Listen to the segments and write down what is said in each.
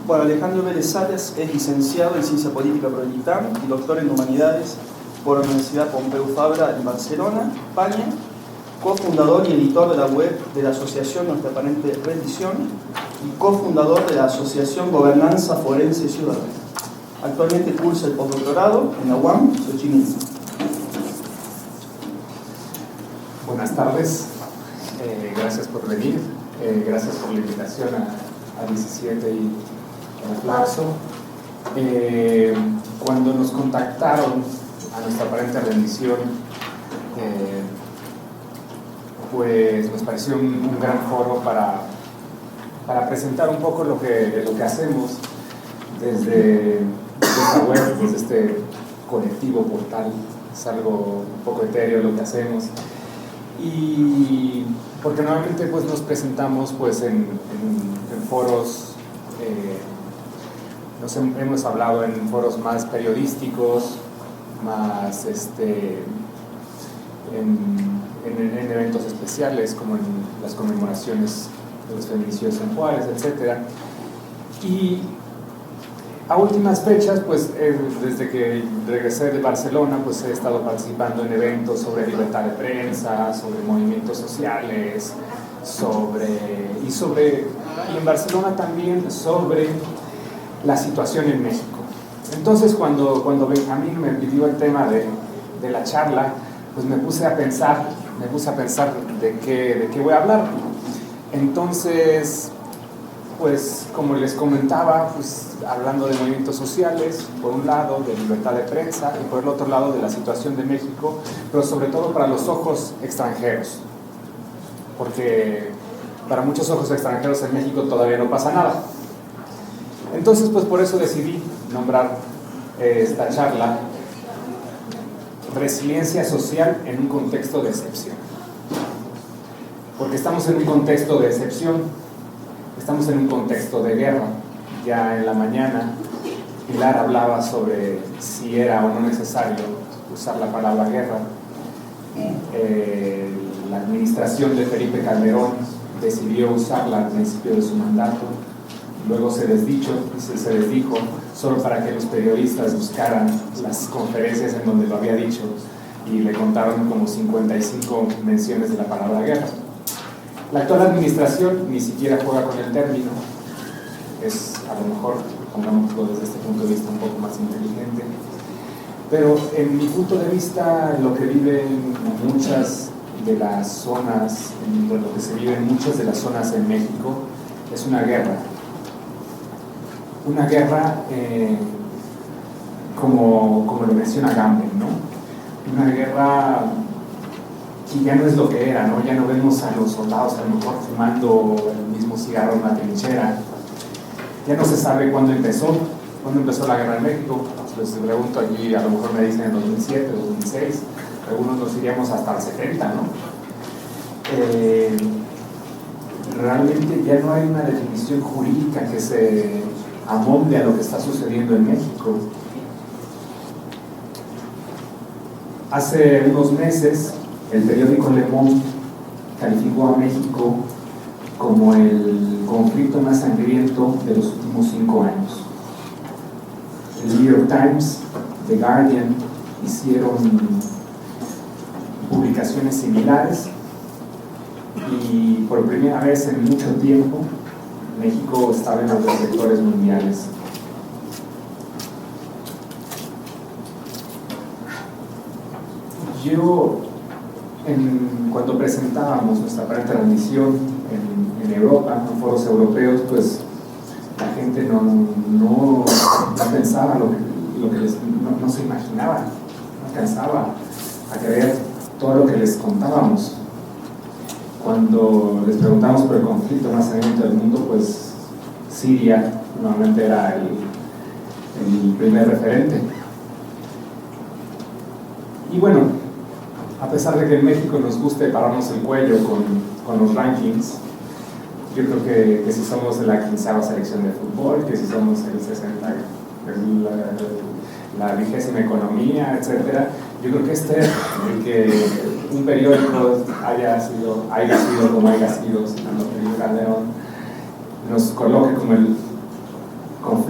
Bueno, Alejandro Vélez Salas es licenciado en Ciencia Política por el ITAM y doctor en Humanidades por la Universidad Pompeu Fabra en Barcelona, España, cofundador y editor de la web de la Asociación Nuestra Aparente Rendición y cofundador de la Asociación Gobernanza Forense Ciudadana. Actualmente cursa el postdoctorado en la UAM, Xochimilco. Buenas tardes, gracias por venir, gracias por la invitación a 17 y a Flaxo. Cuando nos contactaron a Nuestra Aparente Rendición, pues nos pareció un gran foro para presentar un poco lo que hacemos desde esta web, desde este colectivo portal. Es algo un poco etéreo lo que hacemos, y porque normalmente pues nos presentamos pues en foros, hemos hablado en foros más periodísticos, más en eventos especiales como en las conmemoraciones de los feminicidios en Juárez, etc. Y a últimas fechas, pues desde que regresé de Barcelona, pues he estado participando en eventos sobre libertad de prensa, sobre movimientos sociales, y en Barcelona también sobre la situación en México. Entonces cuando Benjamín me pidió el tema de la charla, pues me puse a pensar de qué voy a hablar. Entonces, pues como les comentaba, pues hablando de movimientos sociales, por un lado de libertad de prensa y por el otro lado de la situación de México, pero sobre todo para los ojos extranjeros, porque para muchos ojos extranjeros en México todavía no pasa nada. Entonces, pues por eso decidí nombrar esta charla Resiliencia Social en un contexto de excepción. Porque estamos en un contexto de excepción, estamos en un contexto de guerra. Ya en la mañana Pilar hablaba sobre si era o no necesario usar la palabra guerra. La administración de Felipe Calderón decidió usarla al principio de su mandato. Luego se les dijo solo para que los periodistas buscaran las conferencias en donde lo había dicho, y le contaron como 55 menciones de la palabra guerra. La actual administración ni siquiera juega con el término. Es, a lo mejor, pongámoslo desde este punto de vista, un poco más inteligente. Pero en mi punto de vista, lo que viven muchas de las zonas, lo que se vive en muchas de las zonas en México, es una guerra. Una guerra, como lo menciona Gamble, ¿no? Una guerra que ya no es lo que era, ¿no? Ya no vemos a los soldados a lo mejor fumando el mismo cigarro en la trinchera. Ya no se sabe cuándo empezó la guerra en México. Les pregunto allí, a lo mejor me dicen en 2007, 2006, algunos nos iríamos hasta el 70, ¿no? Realmente ya no hay una definición jurídica que se amolde a lo que está sucediendo en México. Hace unos meses, el periódico Le Monde calificó a México como el conflicto más sangriento de los últimos 5 años. El New York Times, The Guardian hicieron publicaciones similares, y por primera vez en mucho tiempo México estaba en los reflectores mundiales. Cuando presentábamos Nuestra Aparente Rendición en Europa, en foros europeos, pues la gente no pensaba lo que no se imaginaba, no alcanzaba a creer todo lo que les contábamos. Cuando les preguntamos por el conflicto más sangriento del mundo, pues Siria normalmente era el primer referente. Y bueno, a pesar de que en México nos guste pararnos el cuello con los rankings, yo creo que si somos de la 15ª selección de fútbol, que si somos el 60, la 20ª economía, etc., yo creo que el que un periódico haya sido como haya sido, citando a Felipe Calderón, nos coloque como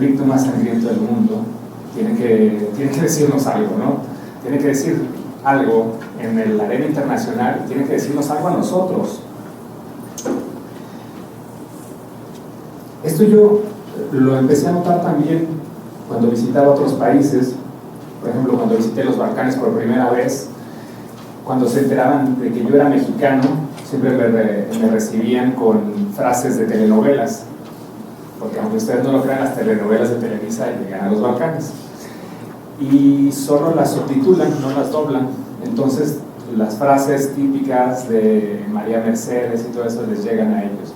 conflicto más sangriento del mundo, tiene que decirnos algo, ¿no? Tiene que decir algo en la arena internacional, tiene que decirnos algo a nosotros. Esto yo lo empecé a notar también cuando visitaba otros países. Por ejemplo, cuando visité los Balcanes por primera vez, cuando se enteraban de que yo era mexicano, siempre me recibían con frases de telenovelas, porque aunque ustedes no lo crean, las telenovelas de Televisa llegan a los Balcanes y solo las subtitulan, no las doblan. Entonces las frases típicas de María Mercedes y todo eso les llegan a ellos.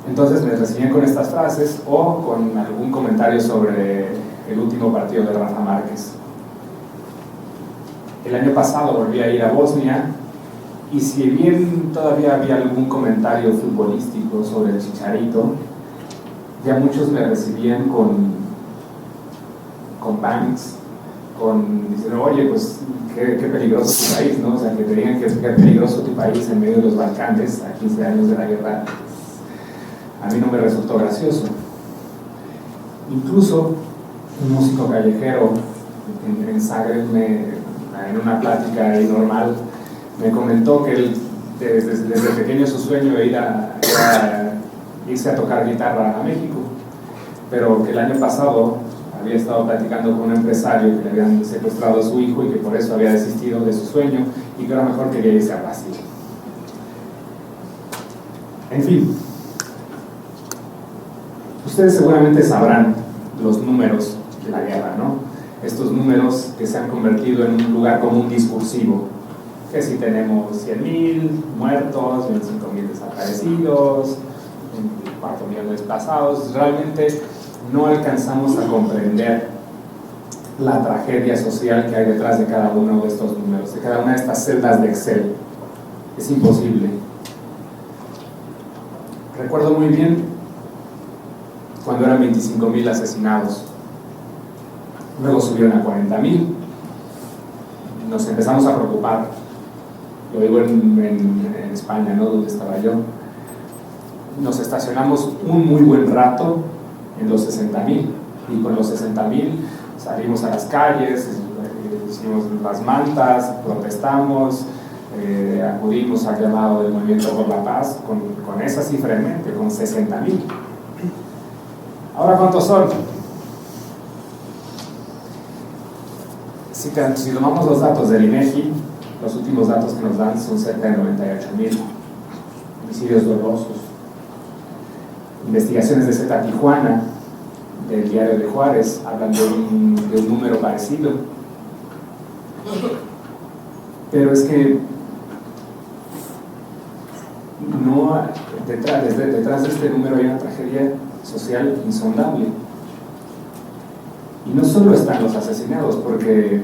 Entonces me recibían con estas frases o con algún comentario sobre el último partido de Rafa Márquez. El año pasado volví a ir a Bosnia y si bien todavía había algún comentario futbolístico sobre el Chicharito, ya muchos me recibían con bangs, diciendo, oye, pues qué peligroso tu país, ¿no? O sea, que te digan que es peligroso tu país en medio de los Balcanes a 15 años de la guerra, a mí no me resultó gracioso. Incluso un músico callejero en Zagreb, en una plática ahí normal, me comentó que él desde pequeño su sueño era irse a tocar guitarra a México, pero que el año pasado había estado platicando con un empresario que le habían secuestrado a su hijo y que por eso había desistido de su sueño y que ahora mejor quería irse a Brasil. En fin, ustedes seguramente sabrán los números de la guerra, ¿no? Estos números que se han convertido en un lugar común discursivo, que si tenemos 100,000 muertos, 25,000 desaparecidos, 4 millones desplazados, realmente no alcanzamos a comprender la tragedia social que hay detrás de cada uno de estos números, de cada una de estas celdas de Excel. Es imposible. Recuerdo muy bien cuando eran 25,000 asesinados, luego subieron a 40,000, nos empezamos a preocupar. Lo digo en España, ¿no? Donde estaba yo. Nos estacionamos un muy buen rato en los 60,000 y con los 60,000 salimos a las calles, hicimos las mantas, protestamos, acudimos al llamado del Movimiento por la Paz con esa cifra en mente, con 60,000. Ahora, ¿cuántos son? Si tomamos los datos del INEGI, los últimos datos que nos dan son cerca de 98,000 homicidios dolosos. Investigaciones de Z Tijuana, del Diario de Juárez, hablan de un número parecido. Pero es que detrás de este número hay una tragedia social insondable. Y no solo están los asesinados, porque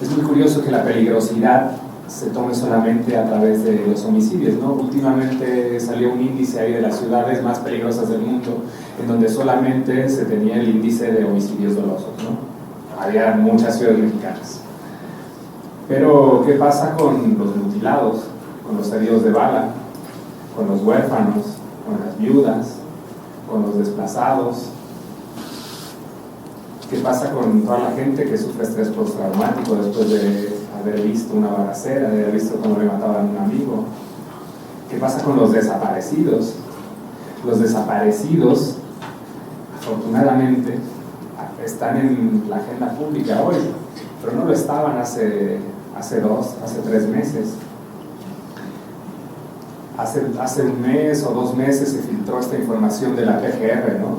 es muy curioso que la peligrosidad se tome solamente a través de los homicidios, ¿no? Últimamente salió un índice ahí de las ciudades más peligrosas del mundo, en donde solamente se tenía el índice de homicidios dolosos, ¿no? Había muchas ciudades mexicanas. Pero, ¿qué pasa con los mutilados, con los heridos de bala, con los huérfanos, con las viudas, con los desplazados? ¿Qué pasa con toda la gente que sufre estrés postraumático después de haber visto una balacera, de haber visto cómo le mataban a un amigo? ¿Qué pasa con los desaparecidos? Los desaparecidos, afortunadamente, están en la agenda pública hoy, pero no lo estaban hace 3 meses. Hace un mes o 2 meses se filtró esta información de la PGR, ¿no?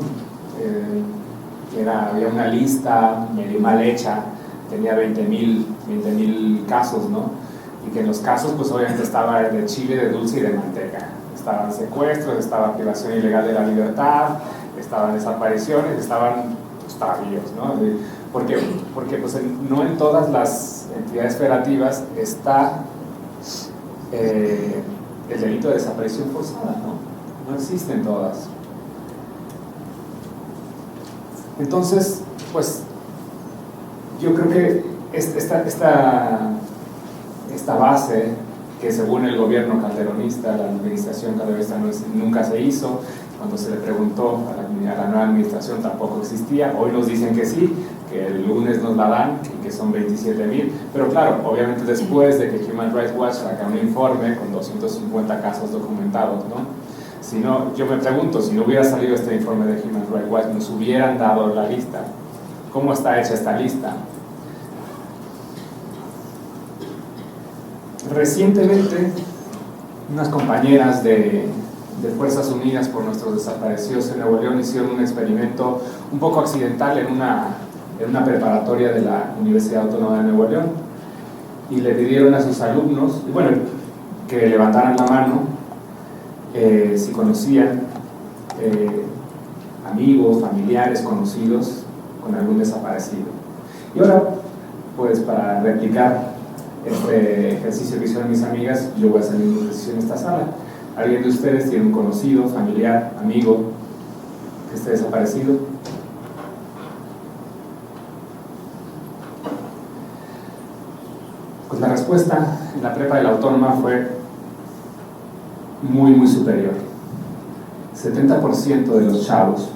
Había una lista medio mal hecha, tenía 20,000 casos, ¿no? Y que en los casos, pues obviamente estaba de chile, de dulce y de manteca. Estaban secuestros, estaba privación ilegal de la libertad, estaban desapariciones, estaban extravíos, ¿no? ¿Por qué? Porque pues, no en todas las entidades federativas está el delito de desaparición forzada, ¿no? No existen todas. Entonces, pues, yo creo que esta base, que según el gobierno calderonista, la administración calderonista nunca se hizo, cuando se le preguntó a la nueva administración tampoco existía. Hoy nos dicen que sí, que el lunes nos la dan y que son 27,000, pero claro, obviamente después de que Human Rights Watch saca un informe con 250 casos documentados, ¿no? Si no, yo me pregunto, si no hubiera salido este informe de Human Rights Watch, nos hubieran dado la lista. ¿Cómo está hecha esta lista? Recientemente, unas compañeras de Fuerzas Unidas por Nuestros Desaparecidos en Nuevo León hicieron un experimento un poco accidental en una preparatoria de la Universidad Autónoma de Nuevo León, y le pidieron a sus alumnos, bueno, que levantaran la mano si conocían amigos, familiares, conocidos con algún desaparecido. Y ahora, pues para replicar este ejercicio que hicieron mis amigas, yo voy a hacer un ejercicio en esta sala. ¿Alguien de ustedes tiene un conocido, familiar, amigo que esté desaparecido? Pues la respuesta en la prepa de la Autónoma fue muy superior. 70% de los chavos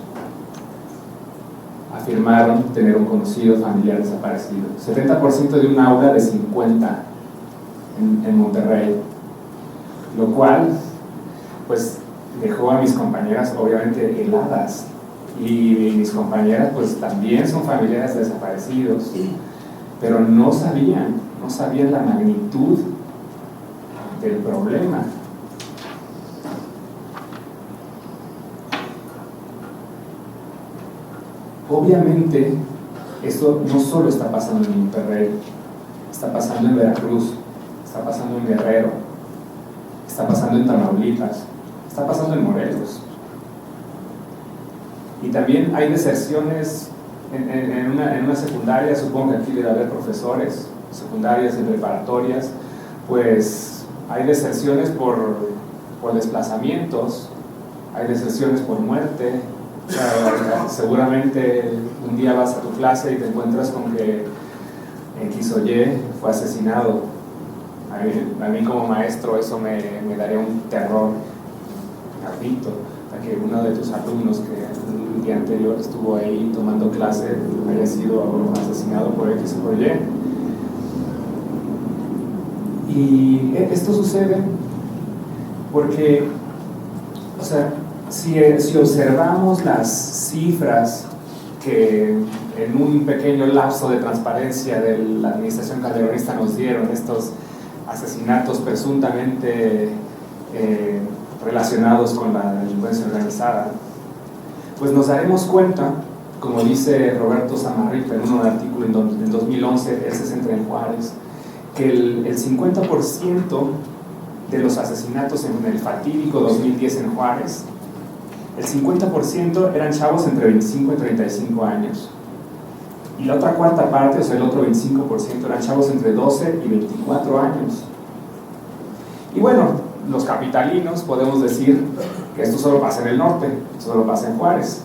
afirmaron tener un conocido familiar desaparecido. 70% de un aula de 50 en Monterrey, lo cual pues dejó a mis compañeras obviamente heladas, y mis compañeras pues también son familiares de desaparecidos, pero no sabían la magnitud del problema. Obviamente, esto no solo está pasando en Monterrey, está pasando en Veracruz, está pasando en Guerrero, está pasando en Tamaulipas, está pasando en Morelos. Y también hay deserciones en una secundaria. Supongo que aquí debe haber profesores, secundarias y preparatorias, pues hay deserciones por desplazamientos, hay deserciones por muerte. Seguramente un día vas a tu clase y te encuentras con que X o Y fue asesinado. A mí como maestro eso me daría un terror gratuito, a que uno de tus alumnos que el día anterior estuvo ahí tomando clase haya sido asesinado por X o por Y. Y esto sucede porque, o sea, si observamos las cifras que en un pequeño lapso de transparencia de la administración calderonista nos dieron, estos asesinatos presuntamente relacionados con la delincuencia organizada, pues nos daremos cuenta, como dice Roberto Samarripa en un artículo en 2011, él se centra en Juárez, que el 50% de los asesinatos en el fatídico 2010 en Juárez, el 50% eran chavos entre 25 y 35 años. Y la otra cuarta parte, o sea, el otro 25%, eran chavos entre 12 y 24 años. Y bueno, los capitalinos podemos decir que esto solo pasa en el norte, solo pasa en Juárez.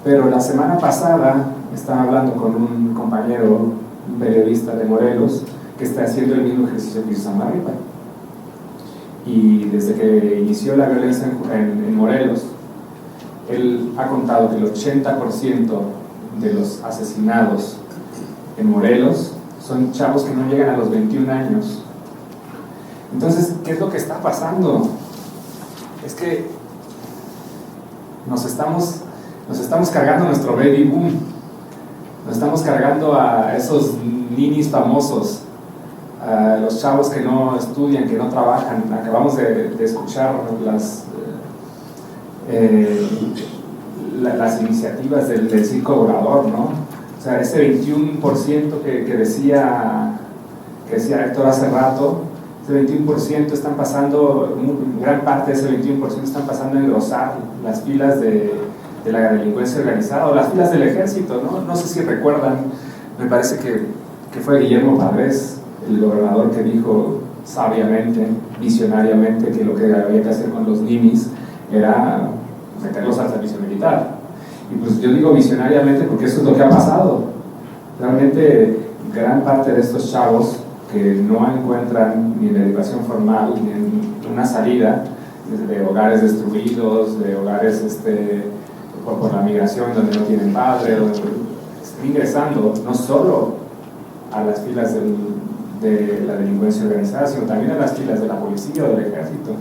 Pero la semana pasada estaba hablando con un compañero, un periodista de Morelos, que está haciendo el mismo ejercicio que hizo Samarripa. Y desde que inició la violencia en Morelos, él ha contado que el 80% de los asesinados en Morelos son chavos que no llegan a los 21 años. Entonces, ¿qué es lo que está pasando? Es que nos estamos cargando nuestro baby boom, nos estamos cargando a esos ninis famosos, a los chavos que no estudian, que no trabajan. Acabamos de escuchar las iniciativas del circo volador, ¿no? O sea, ese 21% que decía Héctor hace rato, ese 21% están pasando, gran parte de ese 21% están pasando a engrosar las filas de la delincuencia organizada, o las filas del ejército, ¿no? No sé si recuerdan, me parece que fue Guillermo Pavés, el gobernador, que dijo sabiamente, visionariamente, que lo que había que hacer con los ninis era meterlos al servicio militar. Y pues yo digo visionariamente porque eso es lo que ha pasado. Realmente gran parte de estos chavos que no encuentran ni en la educación formal ni en una salida, de hogares destruidos, de hogares por la migración donde no tienen padre, donde están ingresando no solo a las filas de la delincuencia organizada, sino también a las filas de la policía o del ejército.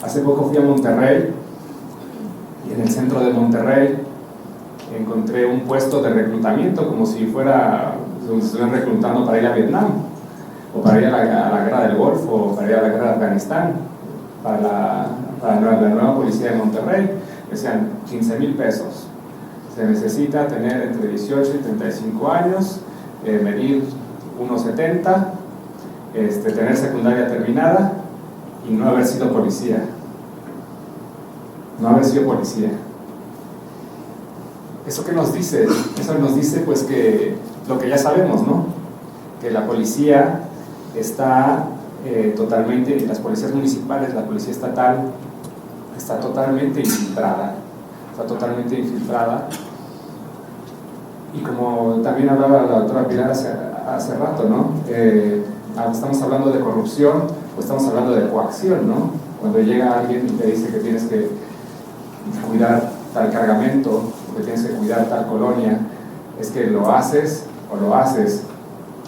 Hace poco fui a Monterrey y en el centro de Monterrey encontré un puesto de reclutamiento como si fuera, donde se estuvieran reclutando para ir a Vietnam, o para ir a la guerra del Golfo, o para ir a la guerra de Afganistán, para la nueva policía de Monterrey. Decían 15,000 pesos. Se necesita tener entre 18 y 35 años, medir 1,70, tener secundaria terminada y no haber sido policía. No haber sido policía. ¿Eso qué nos dice? Eso nos dice pues que lo que ya sabemos, ¿no? Que la policía está totalmente, las policías municipales, la policía estatal, está totalmente infiltrada. Está totalmente infiltrada. Y como también hablaba la doctora Pilar hace rato, ¿no? Estamos hablando de corrupción o estamos hablando de coacción, ¿no? Cuando llega alguien y te dice que tienes que cuidar tal cargamento, que tienes que cuidar tal colonia, es que lo haces o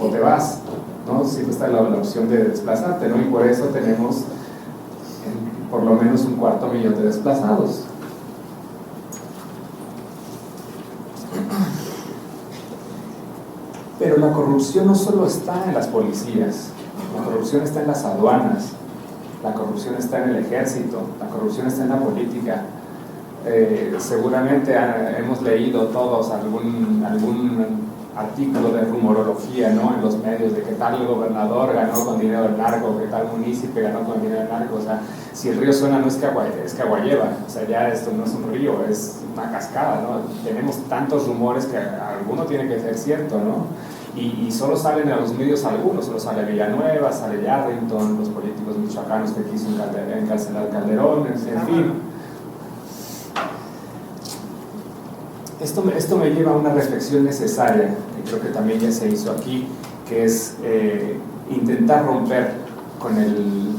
te vas, ¿no? Siempre está la opción de desplazarte, ¿no? Y por eso tenemos por lo menos 250,000 de desplazados. Pero la corrupción no solo está en las policías, la corrupción está en las aduanas, la corrupción está en el ejército, la corrupción está en la política. Seguramente hemos leído todos algún artículo de rumorología, ¿no? En los medios de que tal gobernador ganó con dinero del narco, que tal municipio ganó con dinero del narco. O sea, si el río suena no es que agua lleva, o sea, ya esto no es un río, es una cascada, ¿no? Tenemos tantos rumores que alguno tiene que ser cierto, ¿no? Y solo salen a los medios algunos, solo sale Villanueva, sale Yarrington, los políticos michoacanos que quiso encarcelar Calderón, en fin. Esto me lleva a una reflexión necesaria, que creo que también ya se hizo aquí, que es intentar romper con el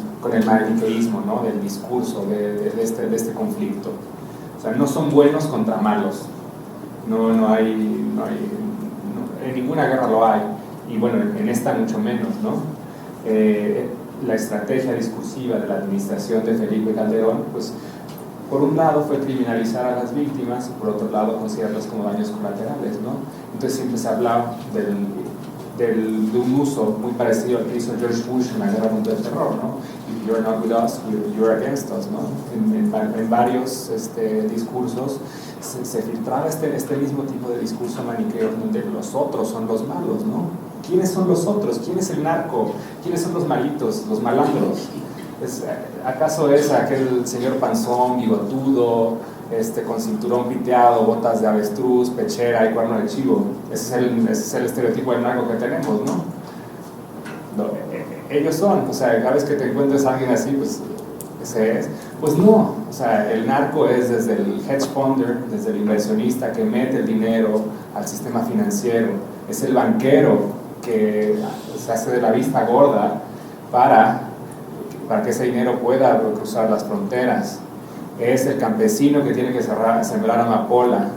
maniqueísmo, ¿no? Del discurso de este conflicto. O sea, no son buenos contra malos, no hay, en ninguna guerra lo hay, y bueno, en esta mucho menos, ¿no? La estrategia discursiva de la administración de Felipe Calderón, pues, por un lado fue criminalizar a las víctimas, y por otro lado considerarlas como daños colaterales, ¿no? Entonces siempre se hablaba de un uso muy parecido al que hizo George Bush en la guerra contra el terror, ¿no? If you're not with us, you're against us, ¿no? En varios discursos se filtraba este mismo tipo de discurso maniqueo, donde los otros son los malos, ¿no? ¿Quiénes son los otros? ¿Quién es el narco? ¿Quiénes son los malitos, los malandros? ¿Acaso es aquel señor panzón, bigotudo, con cinturón piteado, botas de avestruz, pechera y cuerno de chivo? Ese es el estereotipo del narco que tenemos, ¿no? Ellos son, o sea, cada vez que te encuentres a alguien así, pues ese es. Pues no, o sea, el narco es desde el hedge funder, desde el inversionista que mete el dinero al sistema financiero, es el banquero que se hace de la vista gorda para que ese dinero pueda cruzar las fronteras. Es el campesino que tiene que sembrar amapola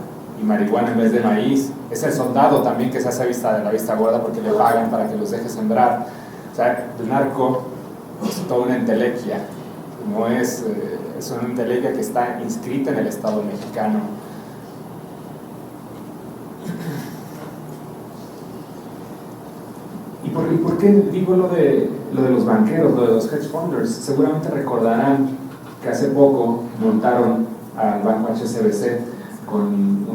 y marihuana en vez de maíz. Es el soldado también que se hace de la vista gorda porque le pagan para que los deje sembrar. O sea, el narco es toda una entelequia, no es una entelequia que está inscrita en el Estado mexicano. ¿Y por qué digo lo de los banqueros, lo de los hedge funders? Seguramente recordarán que hace poco montaron al banco HSBC con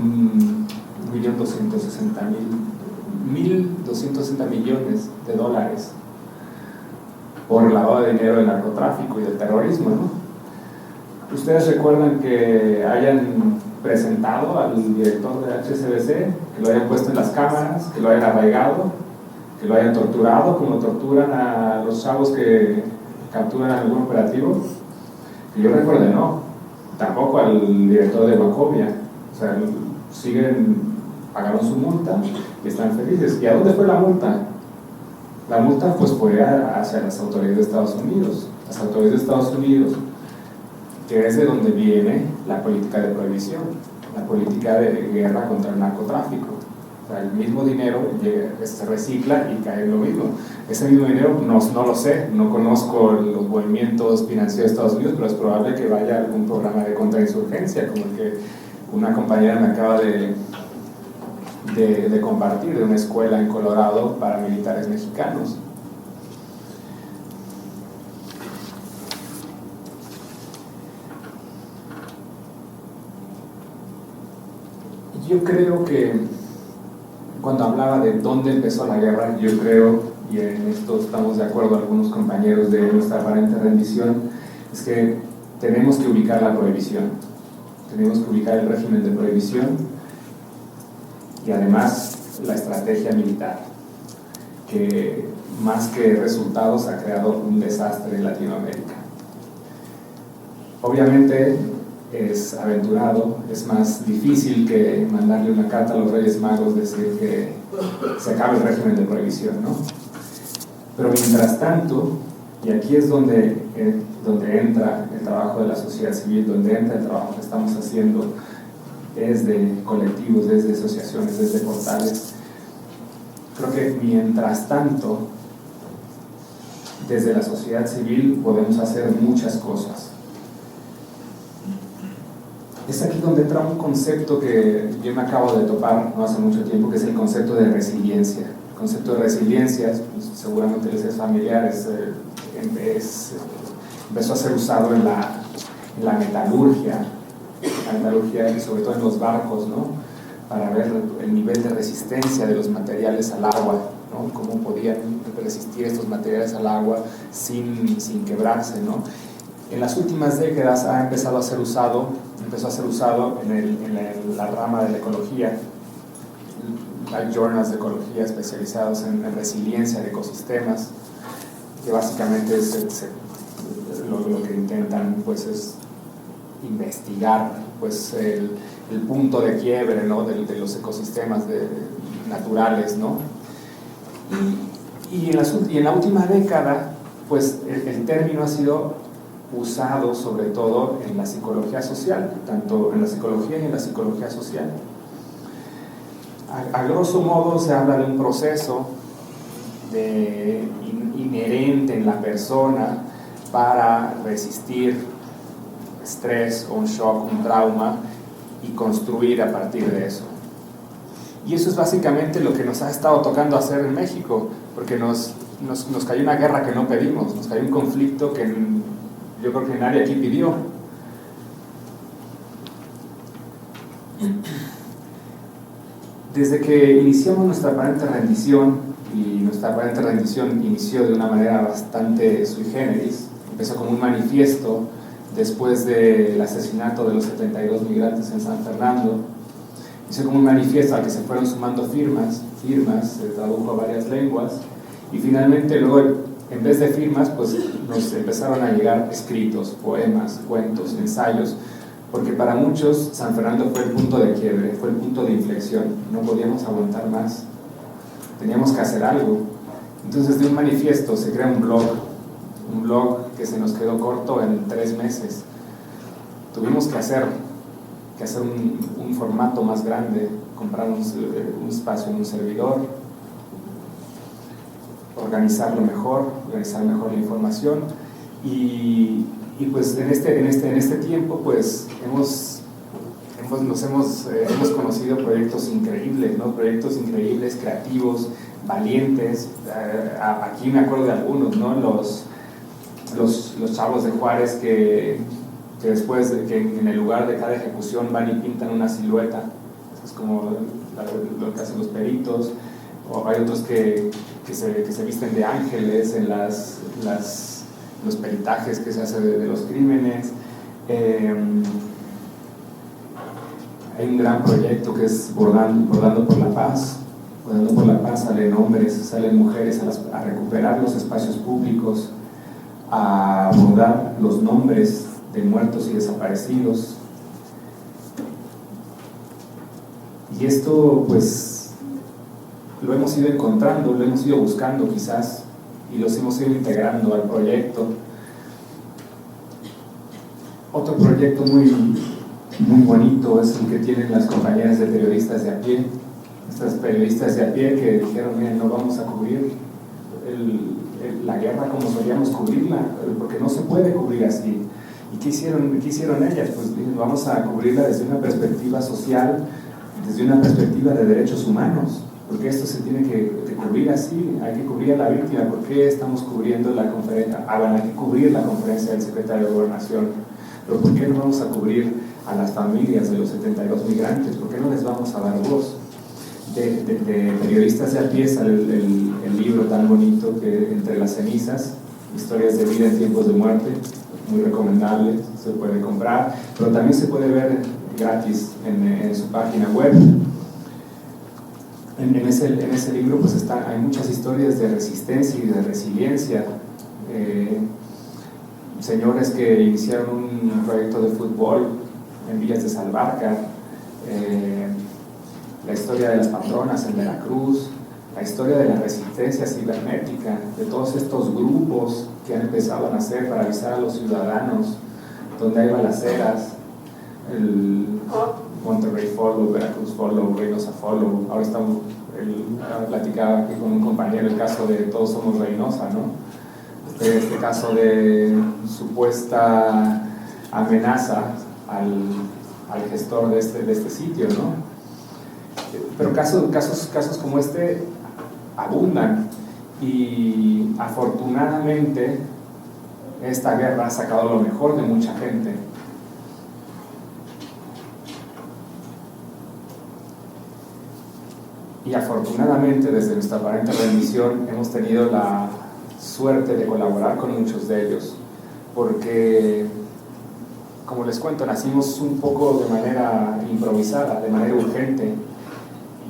1.260 millones de dólares por lavado de dinero del narcotráfico y del terrorismo, ¿no? ¿Ustedes recuerdan que hayan presentado al director de HSBC, que lo hayan puesto en las cámaras, que lo hayan arraigado, que lo hayan torturado como torturan a los chavos que capturan a algún operativo? Que yo recuerde, no, tampoco al director de Wachovia. O sea, pagaron su multa y están felices. ¿Y a dónde fue la multa? La multa pues fue hacia las autoridades de Estados Unidos. Las autoridades de Estados Unidos que es de donde viene la política de prohibición, la política de guerra contra el narcotráfico. O sea, el mismo dinero se recicla y cae en lo mismo. Ese mismo dinero no lo sé, no conozco los movimientos financieros de Estados Unidos, pero es probable que vaya a algún programa de contrainsurgencia, como el que una compañera me acaba de compartir, de una escuela en Colorado para militares mexicanos. Yo creo que cuando hablaba de dónde empezó la guerra, yo creo, y en esto estamos de acuerdo algunos compañeros de nuestra aparente rendición, es que tenemos que ubicar la prohibición, tenemos que ubicar el régimen de prohibición y además la estrategia militar, que más que resultados ha creado un desastre en Latinoamérica. Obviamente es aventurado, es más difícil que mandarle una carta a los Reyes Magos, decir que se acabe el régimen de prohibición, ¿no? Pero mientras tanto, y aquí es donde entra el trabajo de la sociedad civil, donde entra el trabajo que estamos haciendo desde colectivos, desde asociaciones, desde portales, creo que mientras tanto, desde la sociedad civil podemos hacer muchas cosas. Es aquí donde entra un concepto que yo me acabo de topar no hace mucho tiempo, que es el concepto de resiliencia. El concepto de resiliencia, pues, seguramente les es familiar, empezó a ser usado en la metalurgia y sobre todo en los barcos, ¿no? Para ver el nivel de resistencia de los materiales al agua, ¿no? Cómo podían resistir estos materiales al agua sin quebrarse, ¿no? En las últimas décadas empezó a ser usado en la rama de la ecología. Hay journals de ecología especializados en resiliencia de ecosistemas, que básicamente lo que intentan, pues, es investigar, pues, el punto de quiebre, ¿no? de los ecosistemas naturales, ¿no? Y en la última década, pues, el término ha sido usado sobre todo en la psicología social, tanto en la psicología y en la psicología social. A grosso modo se habla de un proceso inherente en la persona para resistir estrés o un shock, un trauma, y construir a partir de eso. Y eso es básicamente lo que nos ha estado tocando hacer en México, porque nos cayó una guerra que no pedimos, nos cayó un conflicto que yo creo que nadie aquí pidió. Desde que iniciamos nuestra aparente rendición, y nuestra aparente rendición inició de una manera bastante sui generis, empezó como un manifiesto después del asesinato de los 72 migrantes en San Fernando. Hizo como un manifiesto al que se fueron sumando firmas, se tradujo a varias lenguas, y finalmente luego, en vez de firmas, pues nos empezaron a llegar escritos, poemas, cuentos, ensayos, porque para muchos San Fernando fue el punto de quiebre, fue el punto de inflexión, no podíamos aguantar más, teníamos que hacer algo. Entonces, de un manifiesto se crea un blog que se nos quedó corto en 3 meses. Tuvimos que hacer un formato más grande, comprar un espacio en un servidor, organizar mejor la información, y pues en este tiempo, pues hemos conocido proyectos increíbles, ¿no? Proyectos increíbles, creativos, valientes. Aquí me acuerdo de algunos, ¿no? Los chavos de Juárez que después de que en el lugar de cada ejecución van y pintan una silueta. Es como lo que hacen los peritos. O hay otros que se visten de ángeles en los peritajes que se hacen de los crímenes. Hay un gran proyecto que es Bordando por la Paz. Bordando por la Paz salen hombres, salen mujeres a recuperar los espacios públicos, a bordar los nombres de muertos y desaparecidos. Y esto, pues, lo hemos ido encontrando, lo hemos ido buscando quizás, y los hemos ido integrando al proyecto. Otro proyecto muy bonito es el que tienen las compañeras de periodistas de a pie. Estas periodistas de a pie que dijeron, miren, no vamos a cubrir la guerra como solíamos cubrirla, porque no se puede cubrir así. ¿Y qué hicieron ellas? Pues vamos a cubrirla desde una perspectiva social, desde una perspectiva de derechos humanos, porque esto se tiene que cubrir así, hay que cubrir a la víctima. ¿Por qué estamos cubriendo la conferencia? Hay que cubrir la conferencia del secretario de Gobernación, pero ¿por qué no vamos a cubrir a las familias de los 72 migrantes? ¿Por qué no les vamos a dar voz? De periodistas de a pie sale el libro tan bonito que Entre las cenizas, historias de vida en tiempos de muerte, muy recomendable, se puede comprar, pero también se puede ver gratis en su página web. En ese libro pues hay muchas historias de resistencia y de resiliencia. Señores que iniciaron un proyecto de fútbol en Villas de Salvarcar, la historia de las patronas en Veracruz, la historia de la resistencia cibernética, de todos estos grupos que han empezado a nacer para avisar a los ciudadanos donde hay balaceras, el Monterrey Follow, Veracruz Follow, Reynosa Follow. Ahora platicaba aquí con un compañero el caso de Todos Somos Reynosa, ¿no? Este caso de supuesta amenaza al gestor de este sitio, ¿no? Pero casos como este abundan, y afortunadamente esta guerra ha sacado lo mejor de mucha gente. Y afortunadamente desde nuestra aparente rendición hemos tenido la suerte de colaborar con muchos de ellos, porque, como les cuento, nacimos un poco de manera improvisada, de manera urgente,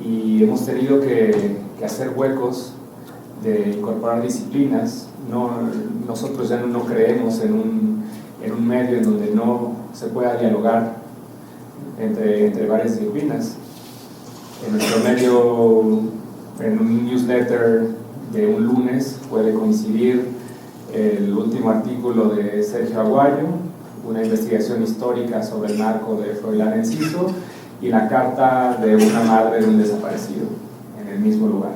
y hemos tenido que hacer huecos, de incorporar disciplinas. Nosotros ya no creemos en un medio en donde no se pueda dialogar entre varias disciplinas. En nuestro medio, en un newsletter de un lunes, puede coincidir el último artículo de Sergio Aguayo, una investigación histórica sobre el narco de Froilán Enciso, y la carta de una madre de un desaparecido en el mismo lugar.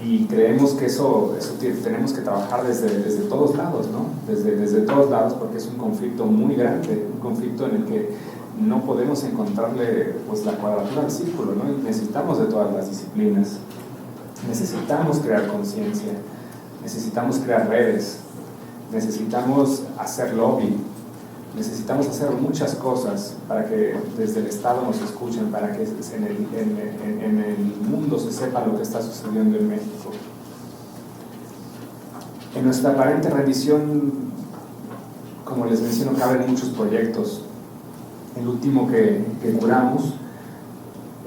Y creemos que eso tenemos que trabajar desde todos lados, ¿no? Desde todos lados, porque es un conflicto muy grande, un conflicto en el que no podemos encontrarle pues la cuadratura al círculo, ¿no? Y necesitamos de todas las disciplinas, necesitamos crear conciencia, necesitamos crear redes, necesitamos hacer lobby, necesitamos hacer muchas cosas para que desde el Estado nos escuchen, para que en el mundo se sepa lo que está sucediendo en México. En nuestra aparente rendición, como les menciono, caben muchos proyectos. El último que curamos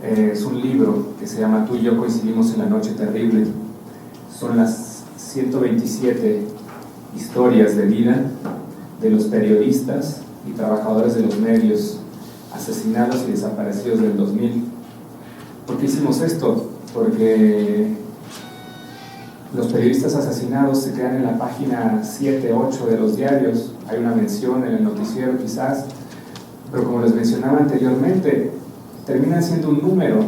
es un libro que se llama Tú y yo coincidimos en la noche terrible. Son las 127 historias de vida de los periodistas y trabajadores de los medios asesinados y desaparecidos del 2000. ¿Por qué hicimos esto? Porque los periodistas asesinados se quedan en la página 7, 8 de los diarios, hay una mención en el noticiero quizás, pero como les mencionaba anteriormente, terminan siendo un número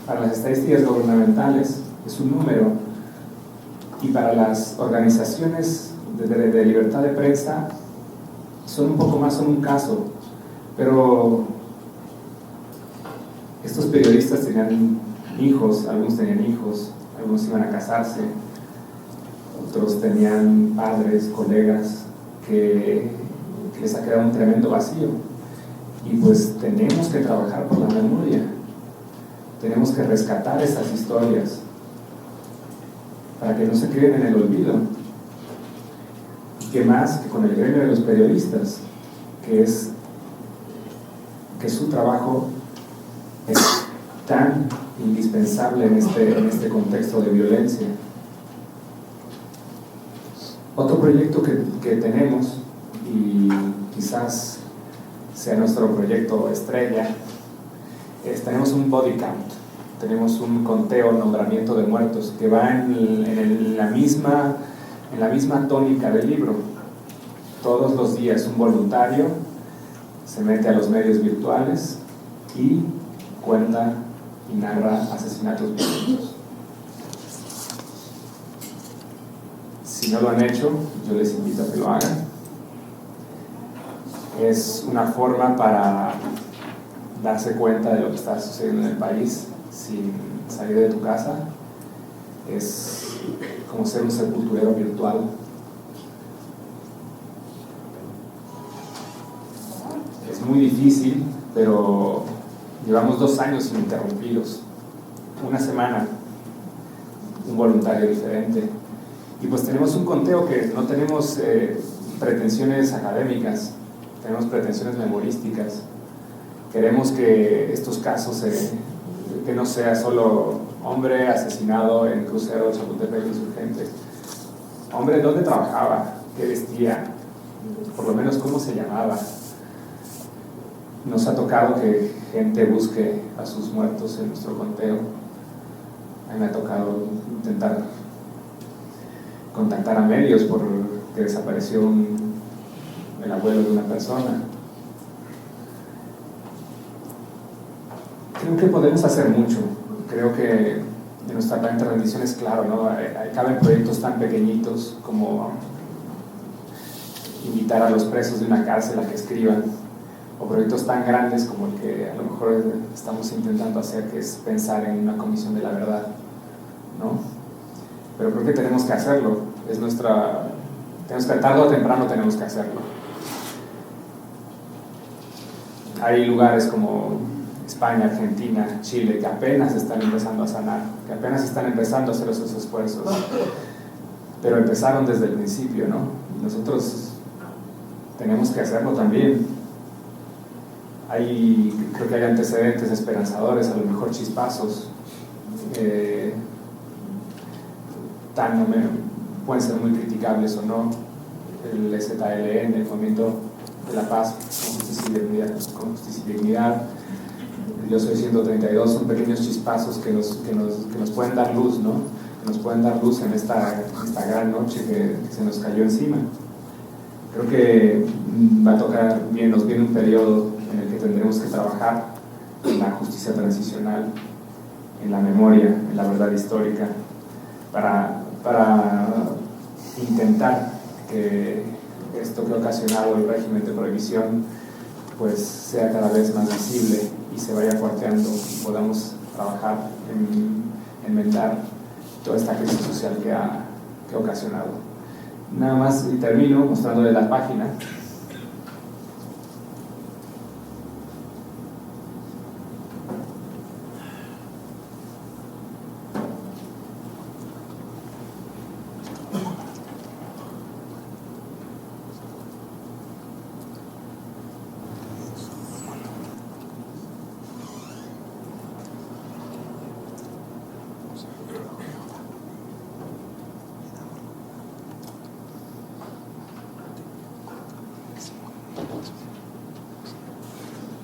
para las estadísticas gubernamentales, es un número, y para las organizaciones de libertad de prensa son un poco más, son un caso. Pero estos periodistas tenían hijos, algunos tenían hijos, algunos iban a casarse, otros tenían padres, colegas, que les ha quedado un tremendo vacío. Y pues tenemos que trabajar por la memoria, tenemos que rescatar esas historias para que no se queden en el olvido. Y qué más que con el gremio de los periodistas, que su trabajo es tan indispensable en este contexto de violencia. Otro proyecto que tenemos, y quizás sea nuestro proyecto estrella, tenemos un body count, tenemos un conteo, nombramiento de muertos, que va en la misma tónica del libro. todos los días un voluntario se mete a los medios virtuales y cuenta y narra asesinatos violentos. Si no lo han hecho, yo les invito a que lo hagan. Es una forma para darse cuenta de lo que está sucediendo en el país sin salir de tu casa. Es como ser un sepulturero virtual. Es muy difícil, pero llevamos 2 años ininterrumpidos. Una semana, un voluntario diferente. Y pues tenemos un conteo que no tenemos pretensiones académicas, tenemos pretensiones memorísticas. Queremos que estos casos, que no sea solo hombre asesinado en crucero Chapultepec Insurgente. Hombre, ¿dónde trabajaba? ¿Qué vestía? Por lo menos, ¿cómo se llamaba? Nos ha tocado que gente busque a sus muertos en nuestro conteo. A mí me ha tocado intentar contactar a medios porque desapareció el abuelo de una persona. Creo que podemos hacer mucho. Creo que en nuestra plan de rendición es claro, ¿no? Caben proyectos tan pequeñitos como invitar a los presos de una cárcel a que escriban, o proyectos tan grandes como el que a lo mejor estamos intentando hacer, que es pensar en una comisión de la verdad, ¿no? Pero creo que tenemos que hacerlo. Tarde o temprano tenemos que hacerlo. Hay lugares como España, Argentina, Chile, que apenas están empezando a sanar, que apenas están empezando a hacer esos esfuerzos, pero empezaron desde el principio, ¿no? Y nosotros tenemos que hacerlo también. Creo que hay antecedentes esperanzadores, a lo mejor chispazos, pueden ser muy criticables o no. El EZLN, el Movimiento de la Paz con Justicia y Dignidad, Yo Soy 132, son pequeños chispazos que nos pueden dar luz, ¿no? Que nos pueden dar luz en esta gran noche que se nos cayó encima. Creo que nos viene un periodo en el que tendremos que trabajar en la justicia transicional, en la memoria, en la verdad histórica, para intentar que esto que ha ocasionado el régimen de prohibición pues sea cada vez más visible y se vaya cuarteando y podamos trabajar en enmendar toda esta crisis social que ha ocasionado. Nada más y termino mostrándole la página.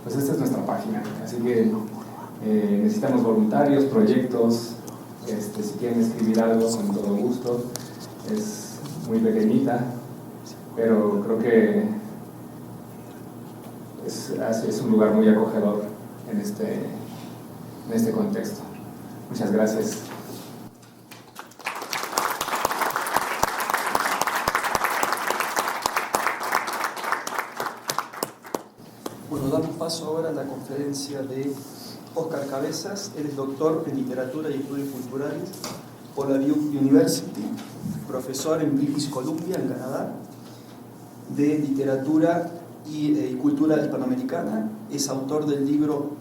Pues esta es nuestra página, así que necesitamos voluntarios, proyectos, si quieren escribir algo con todo gusto. Es muy pequeñita, pero creo que es un lugar muy acogedor en este contexto. Muchas gracias. Bueno, damos paso ahora a la conferencia de Óscar Cabezas. Él es doctor en Literatura y Estudios Culturales por la Duke University, profesor en British Columbia, en Canadá, de Literatura y Cultura Hispanoamericana. Es autor del libro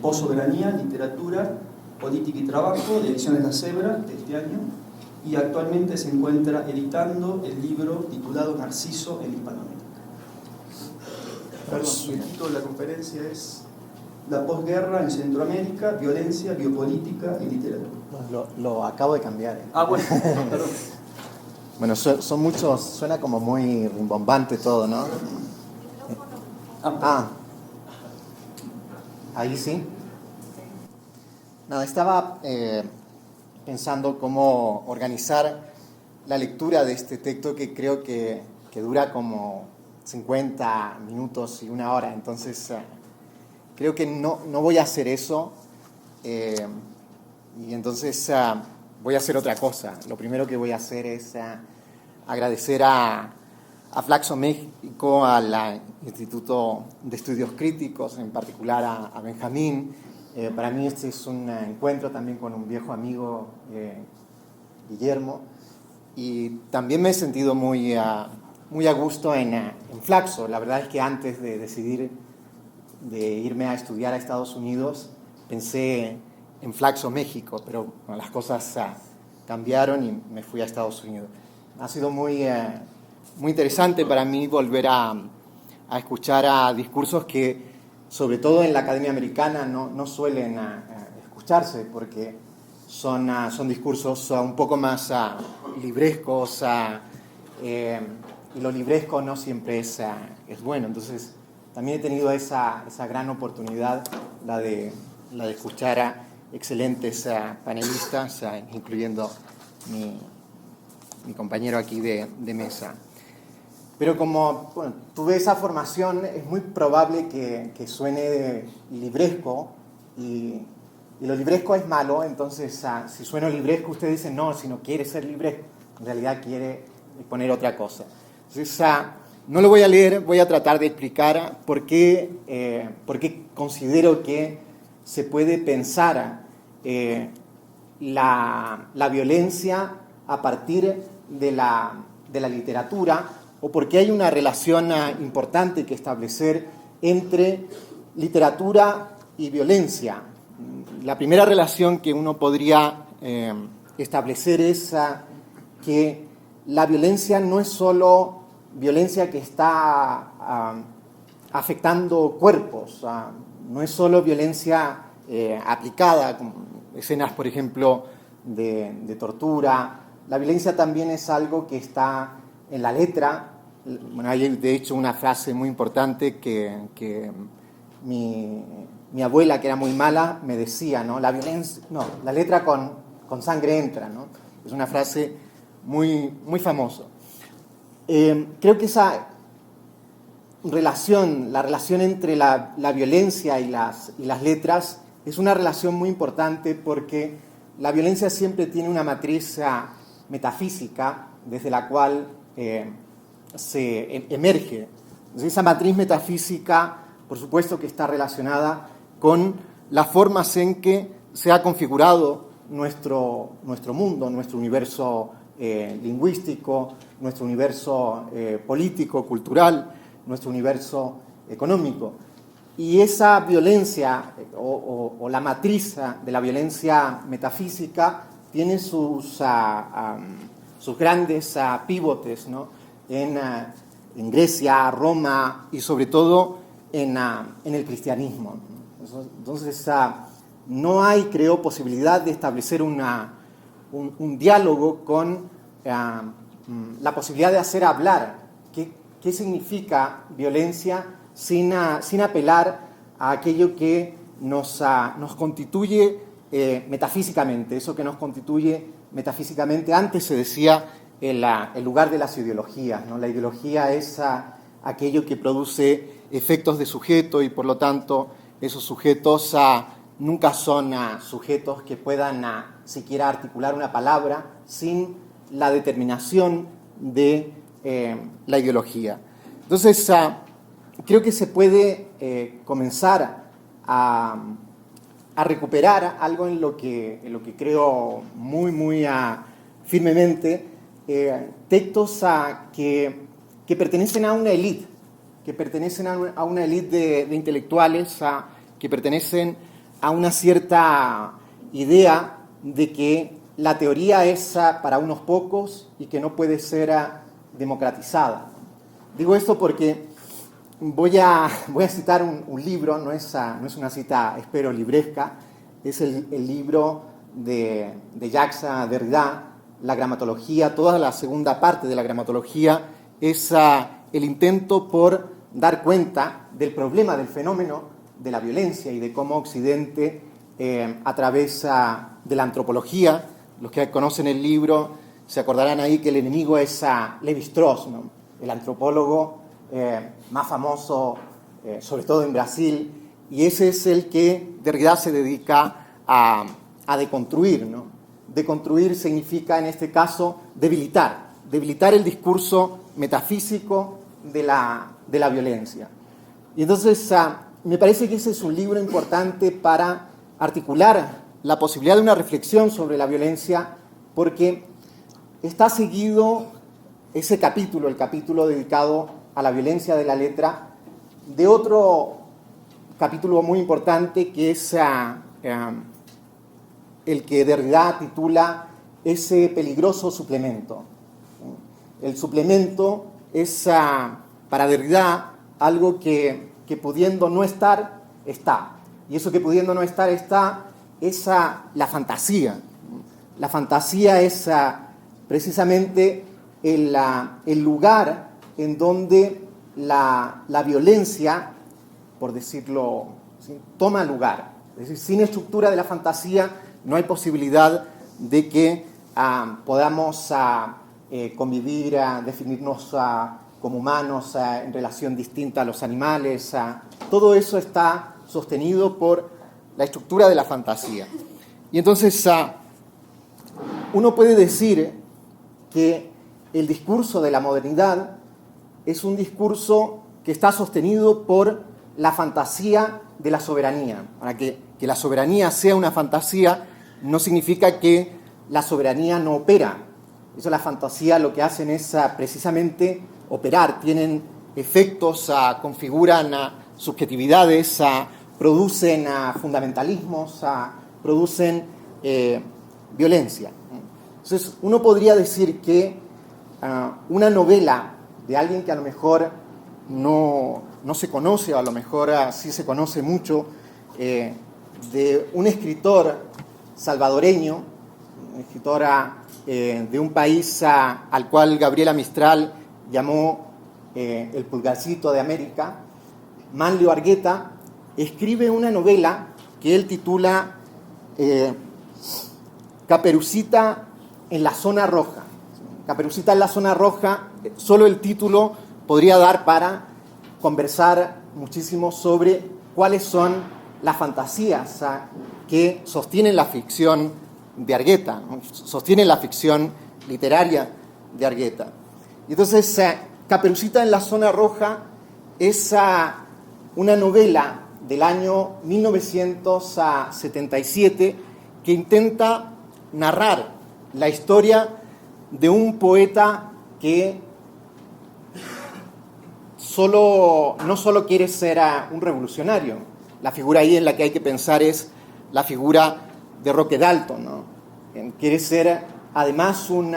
Postsoberanía, Literatura, Política y Trabajo, de Ediciones La Cebra, de este año, y actualmente se encuentra editando el libro titulado Narciso en Hispanoamérica. El título de la conferencia es La posguerra en Centroamérica, violencia, biopolítica y literatura. Lo acabo de cambiar. Ah, bueno, perdón. Bueno, son muchos, suena como muy rimbombante todo, ¿no? Ahí sí. No, estaba pensando cómo organizar la lectura de este texto que creo que dura como 50 minutos y una hora, entonces creo que no voy a hacer eso, y entonces voy a hacer otra cosa. Lo primero que voy a hacer es agradecer a Flaxo México, al Instituto de Estudios Críticos, en particular a Benjamín. Para mí este es un encuentro también con un viejo amigo, Guillermo, y también me he sentido muy a gusto en Flaxo. La verdad es que antes de decidir de irme a estudiar a Estados Unidos, pensé en Flaxo México, pero bueno, las cosas cambiaron y me fui a Estados Unidos. Ha sido muy interesante para mí volver a escuchar a discursos que, sobre todo en la Academia Americana, no suelen escucharse, porque son discursos un poco más librescos, y lo libresco no siempre es bueno. Entonces también he tenido esa gran oportunidad, la de escuchar a excelentes panelistas, incluyendo mi compañero aquí de mesa. Pero como tuve esa formación, es muy probable que suene libresco, y lo libresco es malo. Entonces, si sueno libresco, ustedes dicen, no, si no quiere ser libresco, en realidad quiere poner otra cosa. Entonces, no lo voy a leer, voy a tratar de explicar por qué considero que se puede pensar la violencia a partir de la literatura, o porque hay una relación importante que establecer entre literatura y violencia. La primera relación que uno podría establecer es que la violencia no es solo violencia que está afectando cuerpos, no es solo violencia aplicada, como escenas, por ejemplo, de tortura. La violencia también es algo que está en la letra. Bueno, hay de hecho una frase muy importante que mi abuela, que era muy mala, me decía, ¿no? La letra con sangre entra, ¿no? Es una frase muy famosa. Creo que esa relación, la relación entre la violencia y las letras, es una relación muy importante, porque la violencia siempre tiene una matriz metafísica desde la cual se emerge. Entonces, esa matriz metafísica, por supuesto, que está relacionada con las formas en que se ha configurado nuestro mundo, nuestro universo lingüístico, nuestro universo político, cultural, nuestro universo económico. Y esa violencia, o la matriz de la violencia metafísica, tiene sus grandes pivotes, ¿no? En Grecia, Roma y sobre todo en el cristianismo. Entonces, no hay, creo, posibilidad de establecer un diálogo con la posibilidad de hacer hablar qué significa violencia sin apelar a aquello que nos constituye metafísicamente. Eso que nos constituye metafísicamente, antes se decía el lugar de las ideologías, ¿no? La ideología es aquello que produce efectos de sujeto, y por lo tanto esos sujetos nunca son sujetos que puedan siquiera articular una palabra sin la determinación de la ideología. Entonces, creo que se puede comenzar a recuperar algo en lo que creo muy firmemente, textos que pertenecen a una élite, que pertenecen a una élite de intelectuales, que pertenecen a una cierta idea de que la teoría es para unos pocos y que no puede ser democratizada. Digo esto porque voy a citar un libro, no es una cita, espero, libresca, es el libro de Jacques Derrida, La gramatología. Toda la segunda parte de la gramatología es el intento por dar cuenta del problema, del fenómeno de la violencia, y de cómo Occidente, a través de la antropología, los que conocen el libro se acordarán ahí que el enemigo es Lévi-Strauss, ¿no? El antropólogo más famoso, sobre todo en Brasil, y ese es el que Derrida se dedica a deconstruir, ¿no? Deconstruir significa, en este caso, debilitar el discurso metafísico de la violencia. Y entonces me parece que ese es un libro importante para articular la posibilidad de una reflexión sobre la violencia, porque está seguido ese capítulo, el capítulo dedicado a la violencia de la letra, de otro capítulo muy importante que es el que Derrida titula Ese peligroso suplemento. El suplemento es para Derrida algo que pudiendo no estar, está. Y eso que pudiendo no estar, está, es la fantasía. La fantasía es precisamente el lugar en donde la violencia, por decirlo, ¿sí?, toma lugar. Es decir, sin estructura de la fantasía no hay posibilidad de que podamos convivir, definirnos como humanos en relación distinta a los animales. Todo eso está sostenido por la estructura de la fantasía. Y entonces uno puede decir que el discurso de la modernidad es un discurso que está sostenido por la fantasía de la soberanía. Para que la soberanía sea una fantasía no significa que la soberanía no opera. Eso, la fantasía lo que hacen es precisamente operar, tienen efectos, configuran subjetividades, producen fundamentalismos, producen violencia. Entonces, uno podría decir que una novela de alguien que a lo mejor no se conoce, o a lo mejor sí se conoce mucho, de un escritor salvadoreño, una escritora de un país al cual Gabriela Mistral llamó el pulgarcito de América, Manlio Argueta, escribe una novela que él titula Caperucita en la zona roja. Caperucita en la zona roja, solo el título podría dar para conversar muchísimo sobre cuáles son las fantasías que sostienen la ficción de Argueta, ¿no?, sostienen la ficción literaria de Argueta. Y entonces, Caperucita en la zona roja es una novela del año 1977 que intenta narrar la historia de un poeta que no solo quiere ser un revolucionario. La figura ahí en la que hay que pensar es la figura de Roque Dalton, ¿no? Quiere ser además un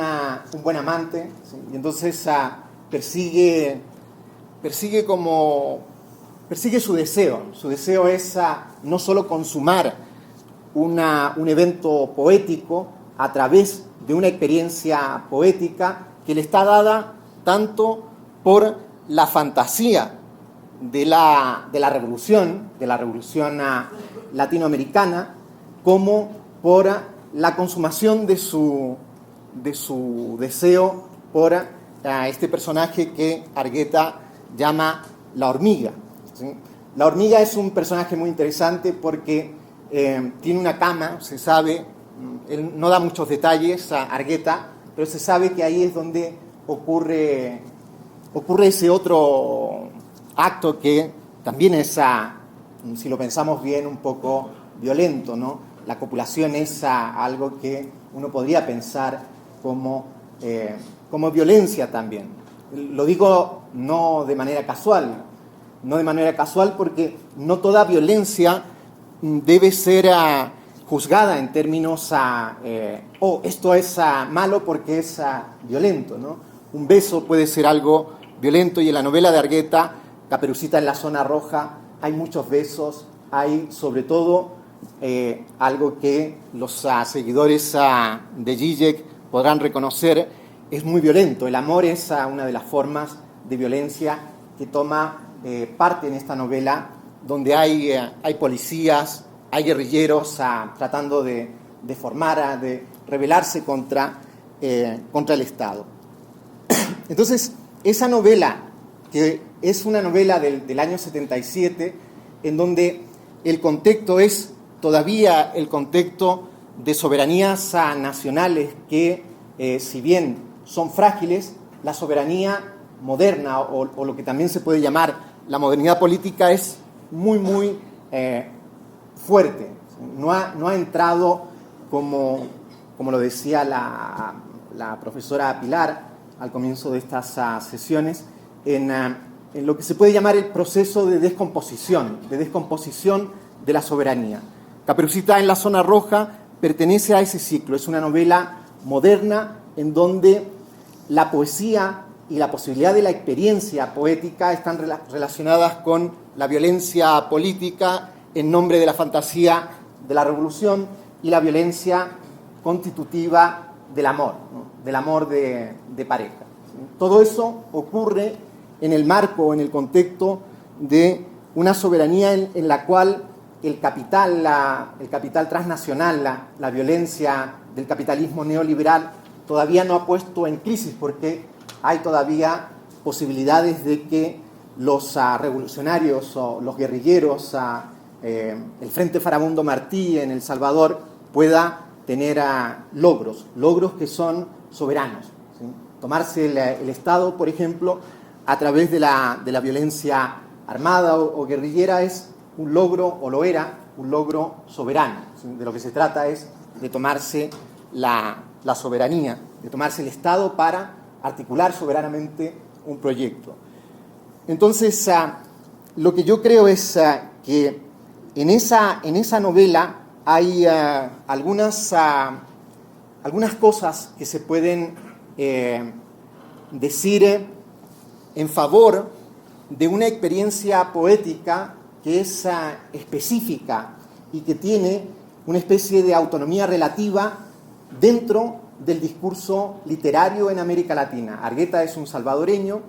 buen amante, ¿sí? Y entonces persigue su deseo. Su deseo es no solo consumar un evento poético a través de una experiencia poética que le está dada tanto por la fantasía de la revolución latinoamericana, como por la consumación de su deseo por este personaje que Argueta llama la hormiga, ¿sí? La hormiga es un personaje muy interesante porque tiene una cama, se sabe, él no da muchos detalles a Argueta, pero se sabe que ahí es donde ocurre ese otro acto que también es, si lo pensamos bien, un poco violento, ¿no? La copulación es algo que uno podría pensar como violencia también. Lo digo no de manera casual porque no toda violencia debe ser juzgada en términos esto es malo porque es violento, ¿no? Un beso puede ser algo violento, y en la novela de Argueta, Caperucita en la zona roja, hay muchos besos, hay sobre todo algo que los seguidores de Žižek podrán reconocer, es muy violento. El amor es una de las formas de violencia que toma parte en esta novela, donde hay policías, hay guerrilleros tratando de formar, de rebelarse contra el Estado. Entonces, esa novela, que es una novela del año 77, en donde el contexto es todavía el contexto de soberanías nacionales que, si bien son frágiles, la soberanía moderna, o lo que también se puede llamar la modernidad política, es muy, muy fuerte. No ha entrado, como lo decía la profesora Pilar al comienzo de estas sesiones, en lo que se puede llamar el proceso de descomposición de la soberanía. Caperucita en la Zona Roja pertenece a ese ciclo. Es una novela moderna en donde la poesía y la posibilidad de la experiencia poética están relacionadas con la violencia política en nombre de la fantasía de la revolución y la violencia constitutiva del amor, ¿no? Del amor de pareja. Todo eso ocurre en el marco, en el contexto de una soberanía en la cual el capital transnacional, la violencia del capitalismo neoliberal todavía no ha puesto en crisis, porque hay todavía posibilidades de que los revolucionarios o los guerrilleros, el Frente Farabundo Martí en El Salvador, pueda tener logros que son soberanos, ¿sí? Tomarse el Estado, por ejemplo, a través de la violencia armada o guerrillera es un logro, o lo era, un logro soberano. ¿Sí? De lo que se trata es de tomarse la soberanía, de tomarse el Estado para articular soberanamente un proyecto. Entonces, lo que yo creo es que en esa novela hay algunas cosas que se pueden decir en favor de una experiencia poética que es específica y que tiene una especie de autonomía relativa dentro del discurso literario en América Latina. Argueta es un salvadoreño,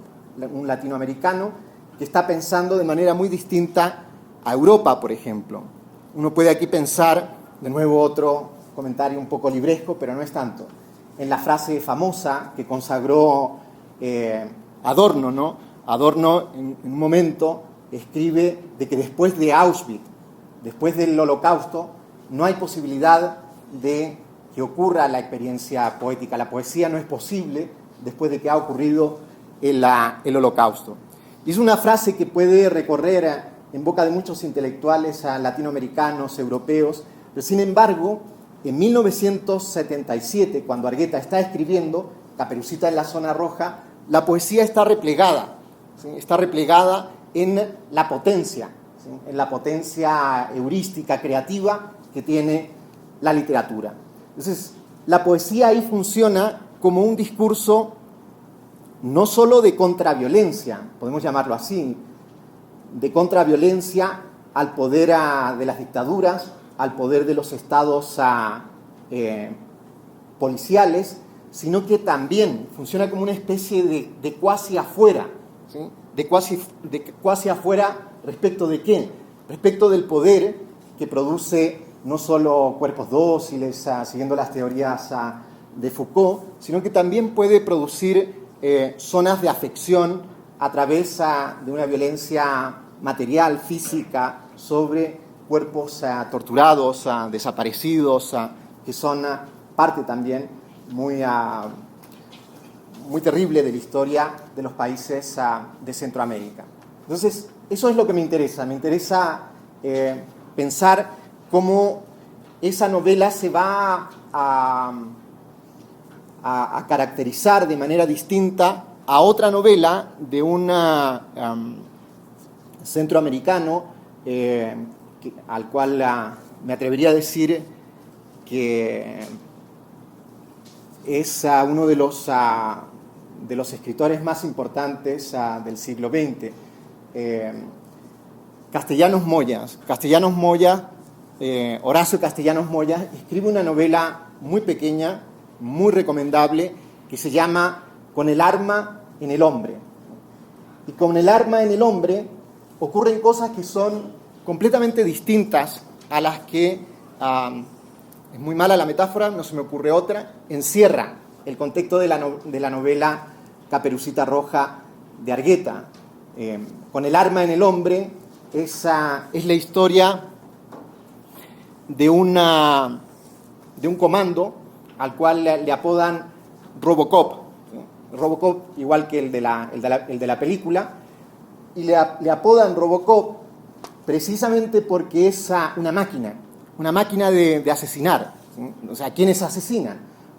un latinoamericano, que está pensando de manera muy distinta a Europa, por ejemplo. Uno puede aquí pensar, de nuevo otro comentario un poco libresco, pero no es tanto, en la frase famosa que consagró Adorno, ¿no? Adorno en un momento escribe de que después de Auschwitz, después del Holocausto, no hay posibilidad de que ocurra la experiencia poética. La poesía no es posible después de que ha ocurrido el Holocausto. Y es una frase que puede recorrer en boca de muchos intelectuales latinoamericanos, europeos, pero sin embargo, en 1977, cuando Argueta está escribiendo Caperucita en la Zona Roja, la poesía está replegada, ¿sí? Está replegada en la potencia, ¿sí? En la potencia heurística, creativa que tiene la literatura. Entonces, la poesía ahí funciona como un discurso no solo de contraviolencia, podemos llamarlo así, de contraviolencia al poder de las dictaduras, al poder de los estados policiales, sino que también funciona como una especie de cuasi afuera, ¿sí? De cuasi afuera respecto de qué, respecto del poder que produce no solo cuerpos dóciles, siguiendo las teorías de Foucault, sino que también puede producir zonas de afección a través de una violencia material, física, sobre cuerpos torturados, desaparecidos, que son parte también muy terrible de la historia de los países de Centroamérica. Entonces, eso es lo que me interesa pensar cómo esa novela se va a caracterizar de manera distinta a otra novela de un centroamericano al cual me atrevería a decir que es uno de los escritores más importantes del siglo XX, Horacio Castellanos Moya escribe una novela muy pequeña, muy recomendable, que se llama Con el arma en el hombre. Y con el arma en el hombre ocurren cosas que son completamente distintas a las que, es muy mala la metáfora, no se me ocurre otra, encierra el contexto de la novela Caperucita Roja de Argueta. con el arma en el hombre es la historia de un comando al cual le apodan Robocop. Robocop, igual que el de la película, y le apodan Robocop precisamente porque es una máquina de asesinar. O sea, ¿quiénes asesinan?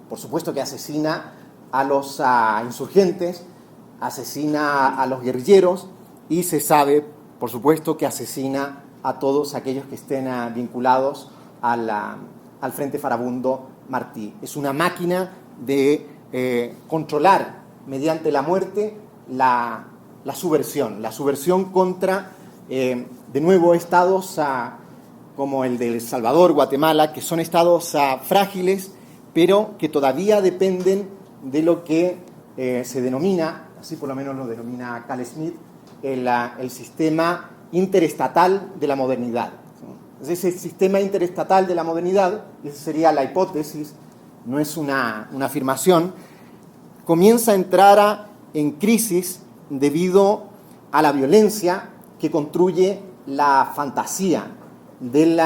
Por supuesto que asesina a los insurgentes, asesina a los guerrilleros, y se sabe, por supuesto, que asesina a todos aquellos que estén vinculados al Frente Farabundo Martí. Es una máquina de controlar mediante la muerte la subversión contra, de nuevo, estados como el de El Salvador, Guatemala, que son estados frágiles, pero que todavía dependen de lo que se denomina, así por lo menos lo denomina Carl Schmitt, el sistema interestatal de la modernidad. Ese sistema interestatal de la modernidad, esa sería la hipótesis, no es una afirmación, comienza a entrar en crisis debido a la violencia que construye la fantasía del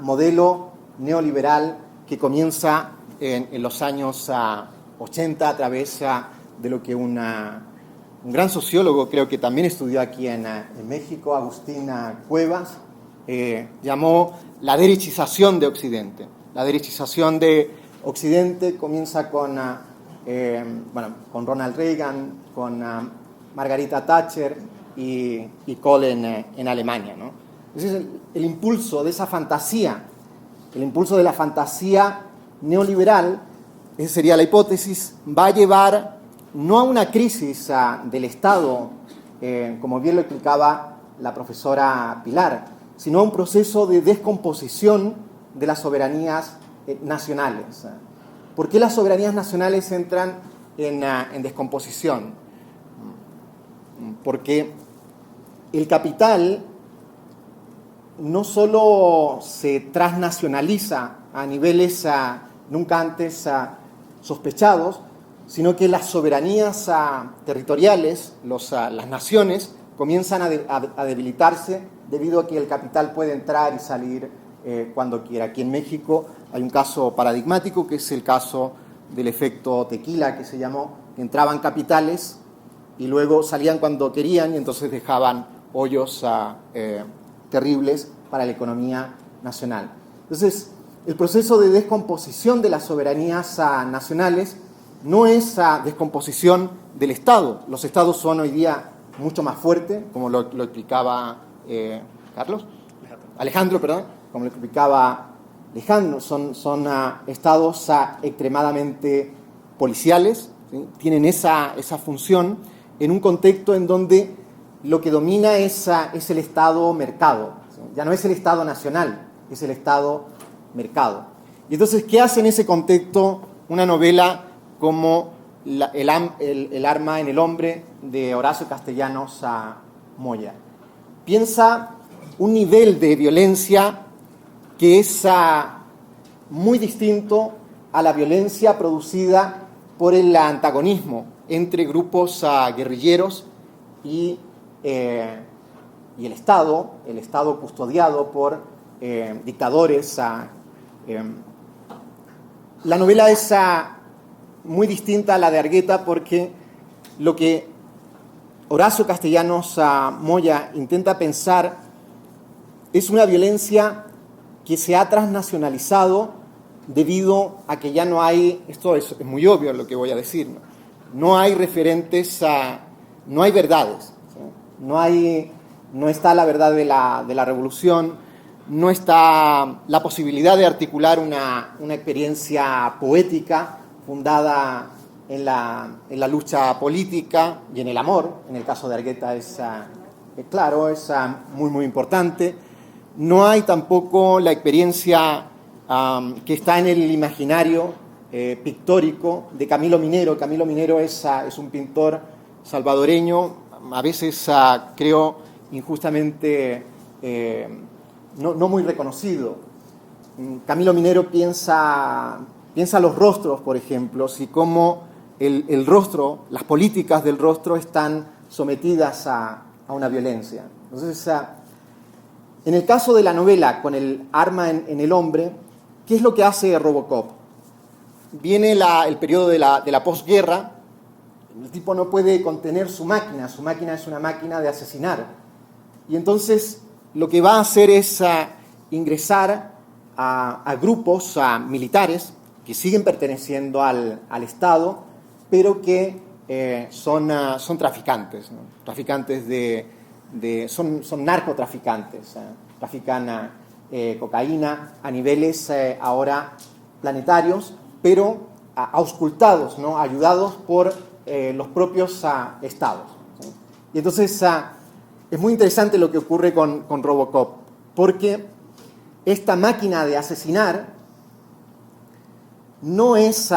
modelo neoliberal que comienza en los años 80 a través de lo que un gran sociólogo, creo que también estudió aquí en México, Agustín Cuevas, llamó la derechización de Occidente. La derechización de Occidente comienza con Ronald Reagan, con Margarita Thatcher y Kohl en Alemania, ¿no? Ese es el impulso de esa fantasía, el impulso de la fantasía neoliberal, esa sería la hipótesis, va a llevar no a una crisis del Estado, como bien lo explicaba la profesora Pilar, sino a un proceso de descomposición de las soberanías nacionales. ¿Por qué las soberanías nacionales entran en descomposición? Porque el capital no solo se transnacionaliza a niveles nunca antes sospechados, sino que las soberanías territoriales, las naciones, comienzan a debilitarse debido a que el capital puede entrar y salir cuando quiera. Aquí en México hay un caso paradigmático, que es el caso del efecto tequila, que se llamó, que entraban capitales y luego salían cuando querían y entonces dejaban hoyos terribles para la economía nacional. Entonces, el proceso de descomposición de las soberanías nacionales no es descomposición del Estado. Los Estados son hoy día mucho más fuertes, como lo explicaba Alejandro, como lo explicaba Alejandro, son estados extremadamente policiales, ¿sí? Tienen esa función en un contexto en donde lo que domina es el Estado-mercado, ¿sí? Ya no es el Estado nacional, es el Estado-mercado. Y entonces, ¿qué hace en ese contexto una novela como el arma en el hombre de Horacio Castellanos Moya? Piensa un nivel de violencia que es muy distinto a la violencia producida por el antagonismo entre grupos guerrilleros y el Estado custodiado por dictadores. La novela es muy distinta a la de Argueta porque lo que Horacio Castellanos Moya intenta pensar es una violencia que se ha transnacionalizado debido a que ya no hay, esto es muy obvio lo que voy a decir, no hay referentes, no hay verdades, ¿sí? No está la verdad de la revolución, no está la posibilidad de articular una experiencia poética fundada en la lucha política y en el amor. En el caso de Argueta es claro, es muy, muy importante. No hay tampoco la experiencia que está en el imaginario pictórico de Camilo Minero. Camilo Minero es un pintor salvadoreño, a veces creo injustamente no muy reconocido. Camilo Minero piensa los rostros, por ejemplo, y cómo el rostro, las políticas del rostro están sometidas a a una violencia. Entonces, en el caso de la novela, con el arma en el hombre, ¿qué es lo que hace Robocop? Viene el periodo de la posguerra, el tipo no puede contener su máquina es una máquina de asesinar. Y entonces lo que va a hacer es ingresar a grupos militares que siguen perteneciendo al Estado, pero que son traficantes, ¿no? Traficantes son narcotraficantes, trafican cocaína a niveles ahora planetarios, pero auscultados, ¿no? Ayudados por los propios estados, ¿sí? Y entonces es muy interesante lo que ocurre con Robocop, porque esta máquina de asesinar no es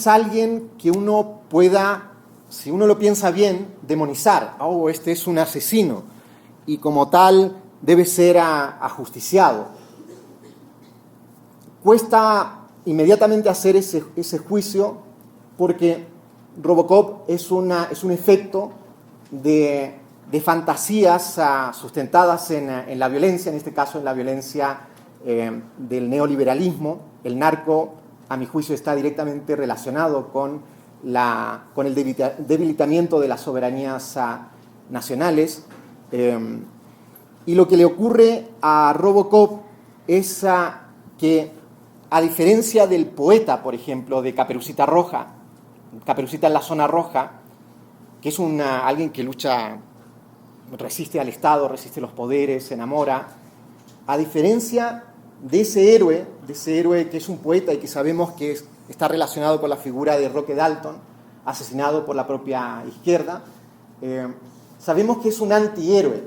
alguien que uno pueda, si uno lo piensa bien, demonizar. Oh, este es un asesino y como tal debe ser ajusticiado. Cuesta inmediatamente hacer ese juicio porque Robocop es un efecto de fantasías sustentadas en la violencia, en este caso en la violencia del neoliberalismo. El narco, a mi juicio, está directamente relacionado con el debilitamiento de las soberanías nacionales. Y lo que le ocurre a Robocop es que, a diferencia del poeta, por ejemplo, de Caperucita Roja, Caperucita en la Zona Roja, que es alguien que lucha, resiste al Estado, resiste los poderes, se enamora, a diferencia de ese héroe que es un poeta y que sabemos que está relacionado con la figura de Roque Dalton, asesinado por la propia izquierda, sabemos que es un antihéroe.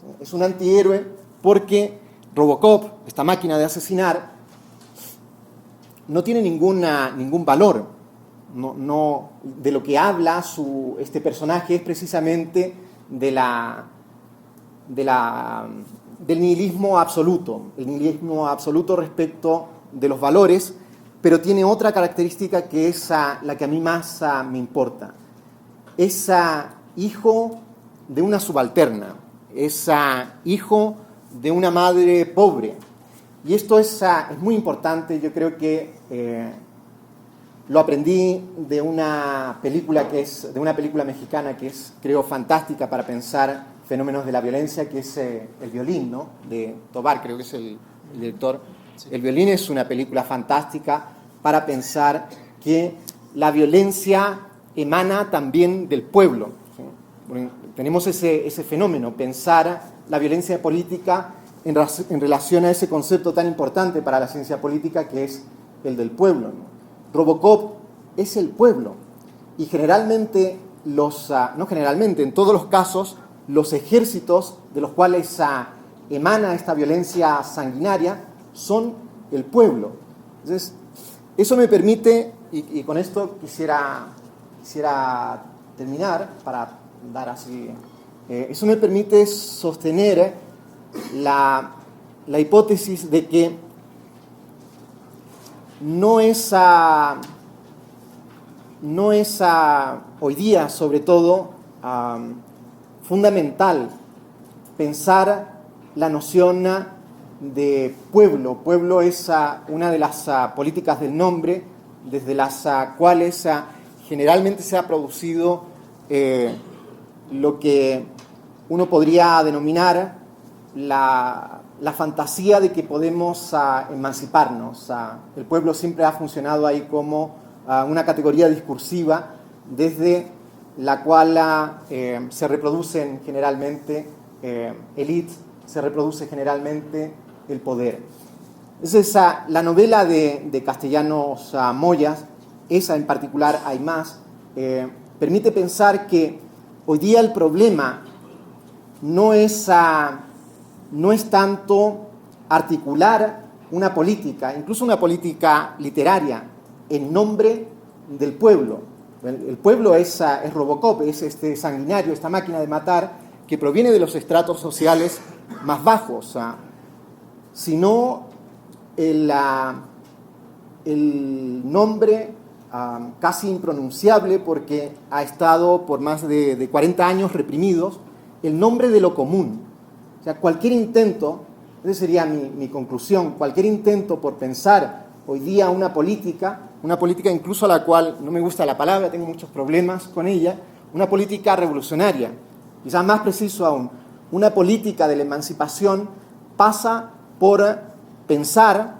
¿Sí? Es un antihéroe porque Robocop, esta máquina de asesinar, no tiene ningún valor. No, de lo que habla este personaje es precisamente del nihilismo absoluto, el nihilismo absoluto respecto de los valores, pero tiene otra característica que es la que a mí más me importa. Es hijo de una subalterna, es hijo de una madre pobre. Y esto es muy importante. Yo creo que lo aprendí de una película mexicana que es, creo, fantástica para pensar fenómenos de la violencia, que es El Violín, ¿no? De Tobar, creo que es el director. Sí. El Violín es una película fantástica para pensar que la violencia emana también del pueblo, ¿sí? Tenemos ese fenómeno, pensar la violencia política en relación a ese concepto tan importante para la ciencia política que es el del pueblo, ¿no? Robocop es el pueblo y generalmente, no generalmente, en todos los casos, los ejércitos de los cuales emana esta violencia sanguinaria son el pueblo. Entonces, eso me permite, y con esto quisiera terminar para dar así, eso me permite sostener la hipótesis de que no es hoy día, sobre todo, fundamental pensar la noción de pueblo. Pueblo es una de las políticas del nombre, desde las cuales generalmente se ha producido lo que uno podría denominar la fantasía de que podemos emanciparnos. El pueblo siempre ha funcionado ahí como una categoría discursiva desde la cual se reproducen generalmente élites, se reproduce generalmente el poder. Entonces, la novela de Castellanos Moyas, esa en particular, hay más, permite pensar que hoy día el problema no es tanto articular una política, incluso una política literaria, en nombre del pueblo. El pueblo es Robocop, es este sanguinario, esta máquina de matar que proviene de los estratos sociales más bajos, sino el nombre casi impronunciable porque ha estado por más de 40 años reprimidos el nombre de lo común. O sea, cualquier intento, esa sería mi conclusión, cualquier intento por pensar hoy día una política incluso a la cual no me gusta la palabra, tengo muchos problemas con ella, una política revolucionaria, quizás más preciso aún, una política de la emancipación pasa por pensar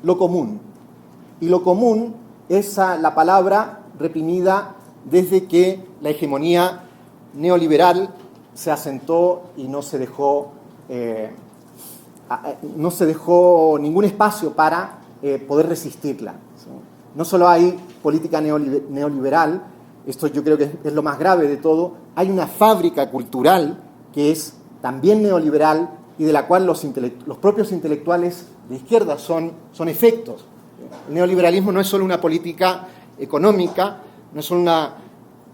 lo común. Y lo común es la palabra reprimida desde que la hegemonía neoliberal se asentó y no se dejó ningún espacio para poder resistirla. No solo hay política neoliberal, esto yo creo que es lo más grave de todo, hay una fábrica cultural que es también neoliberal y de la cual los propios intelectuales de izquierda son efectos. El neoliberalismo no es solo una política económica,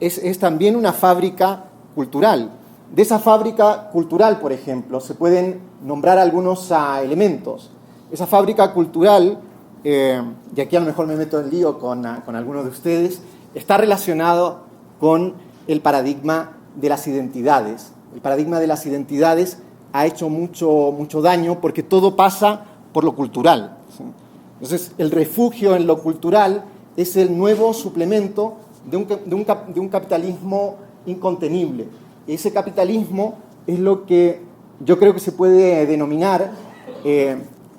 es también una fábrica cultural. De esa fábrica cultural, por ejemplo, se pueden nombrar algunos elementos. Esa fábrica cultural, y aquí a lo mejor me meto en lío con algunos de ustedes, está relacionado con el paradigma de las identidades. El paradigma de las identidades ha hecho mucho daño porque todo pasa por lo cultural, ¿sí? Entonces, el refugio en lo cultural es el nuevo suplemento de un capitalismo incontenible. Ese capitalismo es lo que yo creo que se puede denominar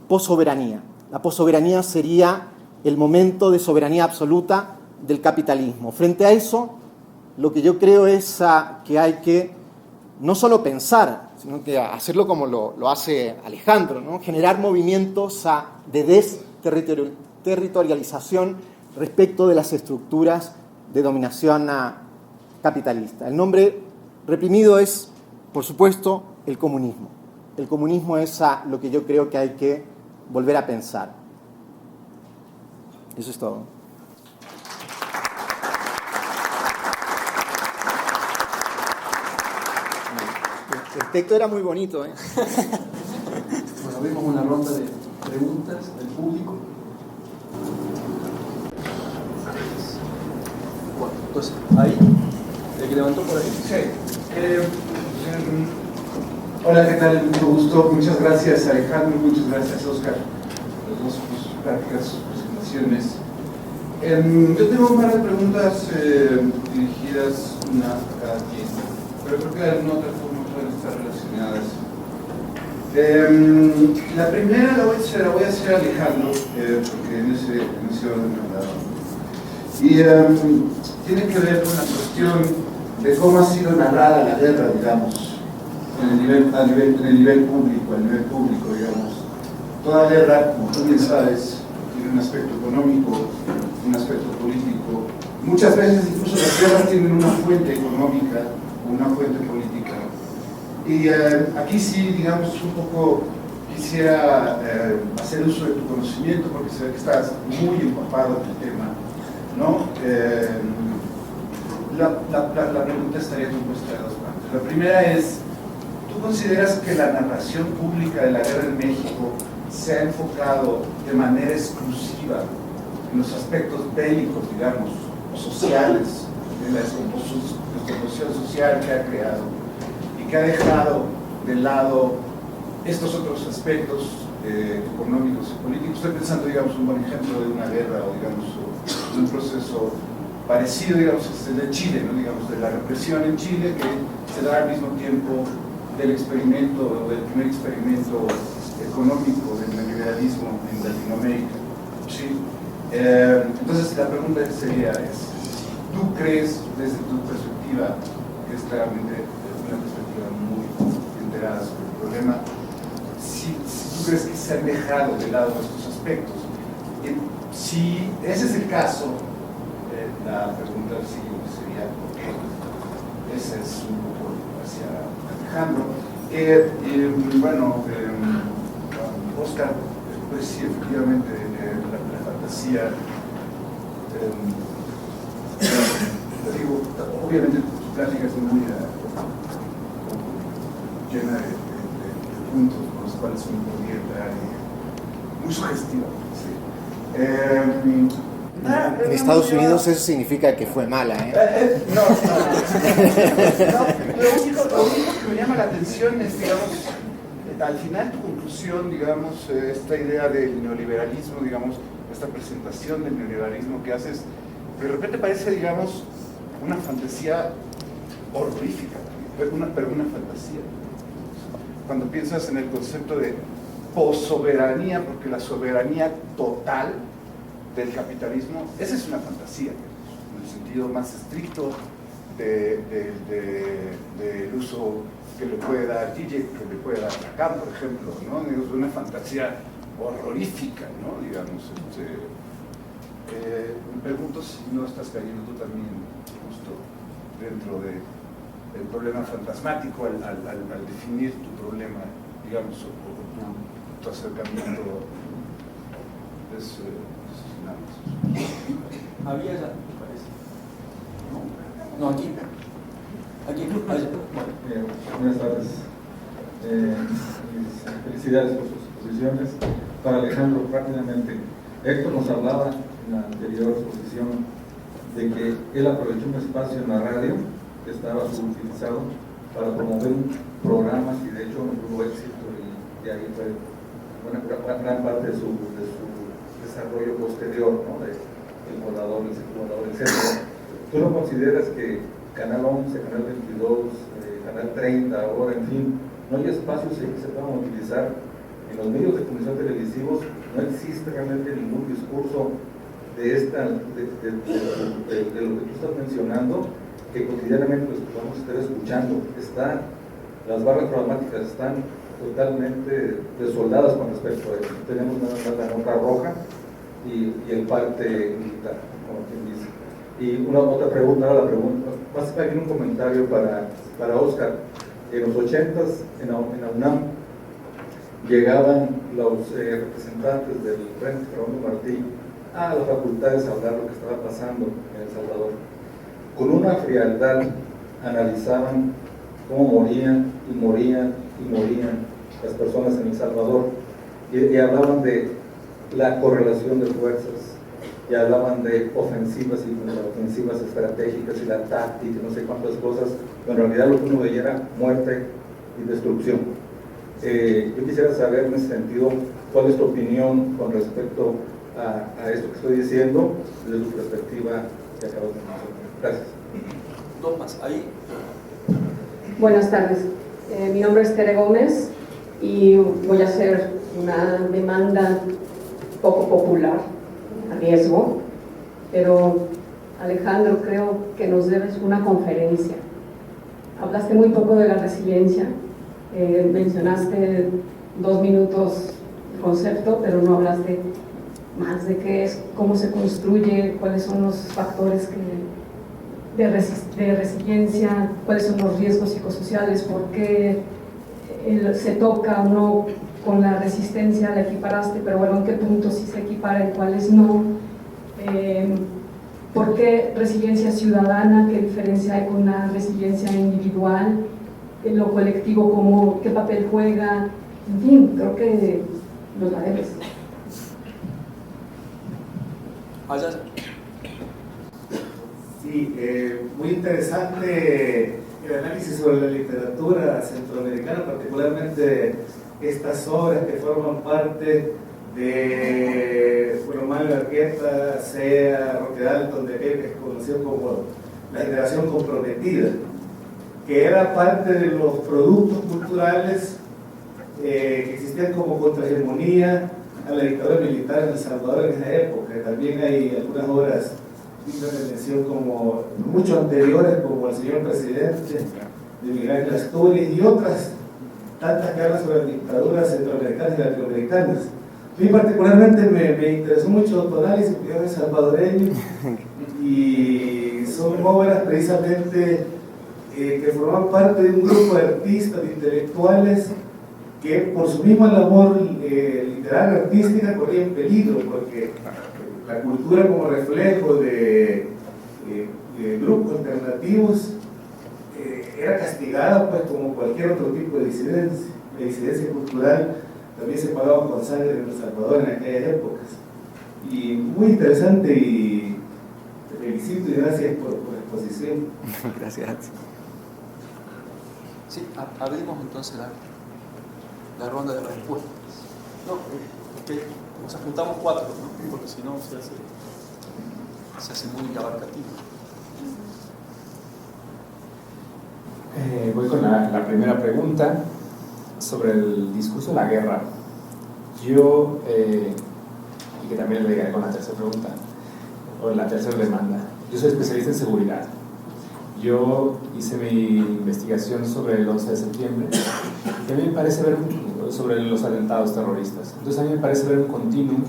possoberanía. La possoberanía sería el momento de soberanía absoluta del capitalismo. Frente a eso, lo que yo creo es que hay que no solo pensar, sino que hacerlo como lo hace Alejandro, ¿no? Generar movimientos de desterritorialización respecto de las estructuras de dominación capitalista. El nombre reprimido es, por supuesto, el comunismo. El comunismo es lo que yo creo que hay que volver a pensar. Eso es todo. El texto era muy bonito, ¿eh? Bueno, abrimos una ronda de preguntas del público. Bueno, entonces, ahí, el que levantó por ahí. Sí. Hola, ¿qué tal? Mucho gusto. Muchas gracias, Alejandro. Muchas gracias, Oscar, por las dos prácticas presentaciones. Yo tengo un par de preguntas dirigidas una a cada quien, pero creo que de alguna otra forma pueden estar relacionadas. La primera la voy a hacer a Alejandro, porque en ese orden me ha dado. Y tiene que ver con la cuestión de cómo ha sido narrada la guerra, digamos, en el nivel público, digamos. Toda guerra, como tú bien sabes, tiene un aspecto económico, un aspecto político. Muchas veces incluso las guerras tienen una fuente económica o una fuente política. Y aquí sí, digamos, un poco quisiera hacer uso de tu conocimiento, porque se ve que estás muy empapado en el tema, ¿no? La pregunta estaría compuesta de dos partes. La primera es, ¿tú consideras que la narración pública de la guerra en México se ha enfocado de manera exclusiva en los aspectos bélicos, digamos, o sociales, en la descomposición social que ha creado y que ha dejado de lado estos otros aspectos económicos y políticos? Estoy pensando, digamos, un buen ejemplo de una guerra o, digamos, de un proceso parecido, digamos, de Chile, ¿no? Digamos, de la represión en Chile, que se da al mismo tiempo del experimento, del primer experimento económico del neoliberalismo en Latinoamérica, ¿sí? Entonces la pregunta sería ¿tú crees desde tu perspectiva, que es claramente una perspectiva muy enterada sobre el problema, si tú crees que se han dejado de lado estos aspectos? Si ese es el caso, la pregunta siguiente sería ¿por qué? Ese es un poco hacia Alejandro. Oscar, pues sí, efectivamente, la fantasía, digo, obviamente tu plática es muy llena de puntos con los cuales uno podría entrar, muy sugestiva. Sí. En Estados Unidos eso significa que fue mala, ¿eh? No, lo único que me llama la atención es, digamos, al final tu conclusión, digamos, esta idea del neoliberalismo, digamos, esta presentación del neoliberalismo que haces, de repente parece, digamos, una fantasía horrorífica, pero una fantasía. Cuando piensas en el concepto de possoberanía, porque la soberanía total del capitalismo, esa es una fantasía, en el sentido más estricto del uso que le puede dar Zizek, que le puede dar Lacan, por ejemplo, ¿no? Es una fantasía horrorífica, ¿no? Digamos, me pregunto si no estás cayendo tú también justo dentro del problema fantasmático al definir tu problema, digamos, o tu acercamiento es había ya, me parece. No, aquí. Aquí, allá. Buenas tardes. Felicidades por sus exposiciones. Para Alejandro, rápidamente. Héctor nos hablaba en la anterior exposición de que él aprovechó un espacio en la radio que estaba subutilizado para promover programas y de hecho tuvo éxito y ahí fue una gran parte de su desarrollo posterior, ¿no? El volador, el circulador, etc. ¿Tú no consideras que Canal 11, Canal 22, Canal 30, ahora, en fin, no hay espacios que se puedan utilizar en los medios de comunicación televisivos? No existe realmente ningún discurso de lo que tú estás mencionando que cotidianamente pues, vamos a estar escuchando. Las barras programáticas están totalmente desoldadas con respecto a eso. Tenemos nada más la nota roja y el parte militar, como quien dice. Y otra pregunta, ahora la pregunta, básicamente un comentario para Oscar. En los 80s, en la UNAM, llegaban los representantes del Frente Fernando Martí a las facultades a hablar lo que estaba pasando en El Salvador. Con una frialdad analizaban cómo morían las personas en El Salvador y hablaban de la correlación de fuerzas y hablaban de ofensivas y contraofensivas estratégicas y la táctica y no sé cuántas cosas, pero en realidad lo que uno veía era muerte y destrucción. Yo quisiera saber en ese sentido cuál es tu opinión con respecto a esto que estoy diciendo desde tu perspectiva que acabas de mencionar. Gracias. Dos más, ahí. Buenas tardes, mi nombre es Tere Gómez y voy a hacer una demanda poco popular, a riesgo, pero Alejandro, creo que nos debes una conferencia. Hablaste muy poco de la resiliencia, mencionaste 2 minutos el concepto, pero no hablaste más de qué es, cómo se construye, cuáles son los factores de resiliencia, cuáles son los riesgos psicosociales, por qué se toca o no con la resistencia, la equiparaste, pero bueno, en qué puntos sí se equipara y cuáles no. ¿Por qué resiliencia ciudadana? ¿Qué diferencia hay con la resiliencia individual? En lo colectivo, ¿qué papel juega? En fin, creo que nos la debes. Allá. Sí, muy interesante el análisis sobre la literatura centroamericana, particularmente estas obras que forman parte de Manuel Argueta, Sea, Roque Dalton, de aquel que es conocido como la generación comprometida, que era parte de los productos culturales que existían como contrahegemonía a la dictadura militar en El Salvador en esa época. También hay algunas obras de mención como mucho anteriores, como El Señor Presidente, de Miguel Ángel Asturias, y otras tantas que hablan sobre dictaduras centroamericanas y latinoamericanas. A mí particularmente me interesó mucho tu análisis, porque yo soy salvadoreño, y son obras precisamente que forman parte de un grupo de artistas, de intelectuales, que por su misma labor literaria, artística, corrían peligro, porque la cultura como reflejo de grupos alternativos era castigada pues como cualquier otro tipo de disidencia. La disidencia cultural también se pagaba con sangre en El Salvador en aquellas épocas. Y muy interesante, y te felicito y gracias por la exposición. Gracias. Sí, abrimos entonces la ronda de respuestas. No, es que nos apuntamos 4, ¿no? Porque si no se hace muy abarcativo. Voy con la primera pregunta sobre el discurso de la guerra. Yo, y que también le llegaré con la tercera pregunta, o la tercera demanda. Yo soy especialista en seguridad. Yo hice mi investigación sobre el 11 de septiembre y a mí me parece ver sobre los atentados terroristas. Entonces a mí me parece ver un continuum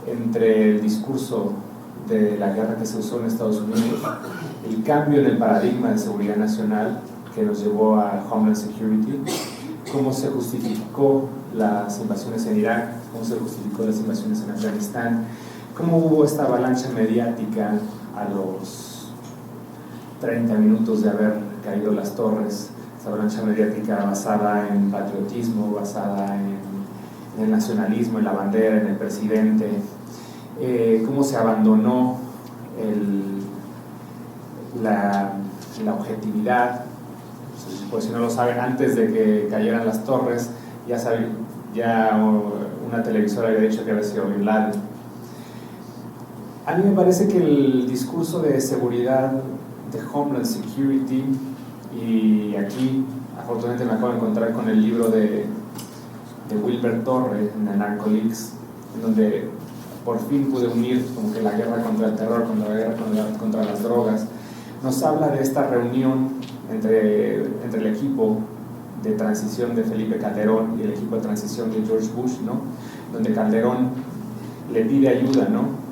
entre el discurso de la guerra que se usó en Estados Unidos, el cambio en el paradigma de seguridad nacional que nos llevó a Homeland Security, cómo se justificó las invasiones en Irak, cómo se justificó las invasiones en Afganistán, cómo hubo esta avalancha mediática a los 30 minutos de haber caído las torres, esta avalancha mediática basada en patriotismo, basada en el nacionalismo, en la bandera, en el presidente, cómo se abandonó la objetividad. Por si no lo saben, antes de que cayeran las torres, ya una televisora había dicho que había sido Bin Laden. A mí me parece que el discurso de seguridad de Homeland Security, y aquí afortunadamente me acabo de encontrar con el libro de Wilber Torre, en Narcoleaks, en donde por fin pude unir como que la guerra contra el terror, contra la guerra contra las drogas. Nos habla de esta reunión entre el equipo de transición de Felipe Calderón y el equipo de transición de George Bush, ¿no? Donde Calderón le pide ayuda, ¿no?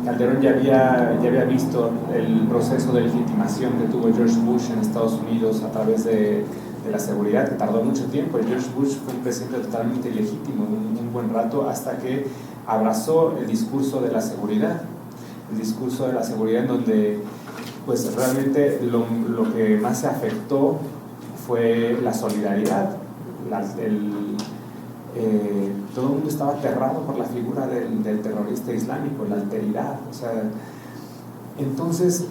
Calderón ya había visto el proceso de legitimación que tuvo George Bush en Estados Unidos a través de la seguridad, que tardó mucho tiempo. Y George Bush fue un presidente totalmente ilegítimo un buen rato, hasta que abrazó el discurso de la seguridad. El discurso de la seguridad en donde pues realmente lo que más se afectó fue la solidaridad. Todo el mundo estaba aterrado por la figura del terrorista islámico, la alteridad. O sea, entonces,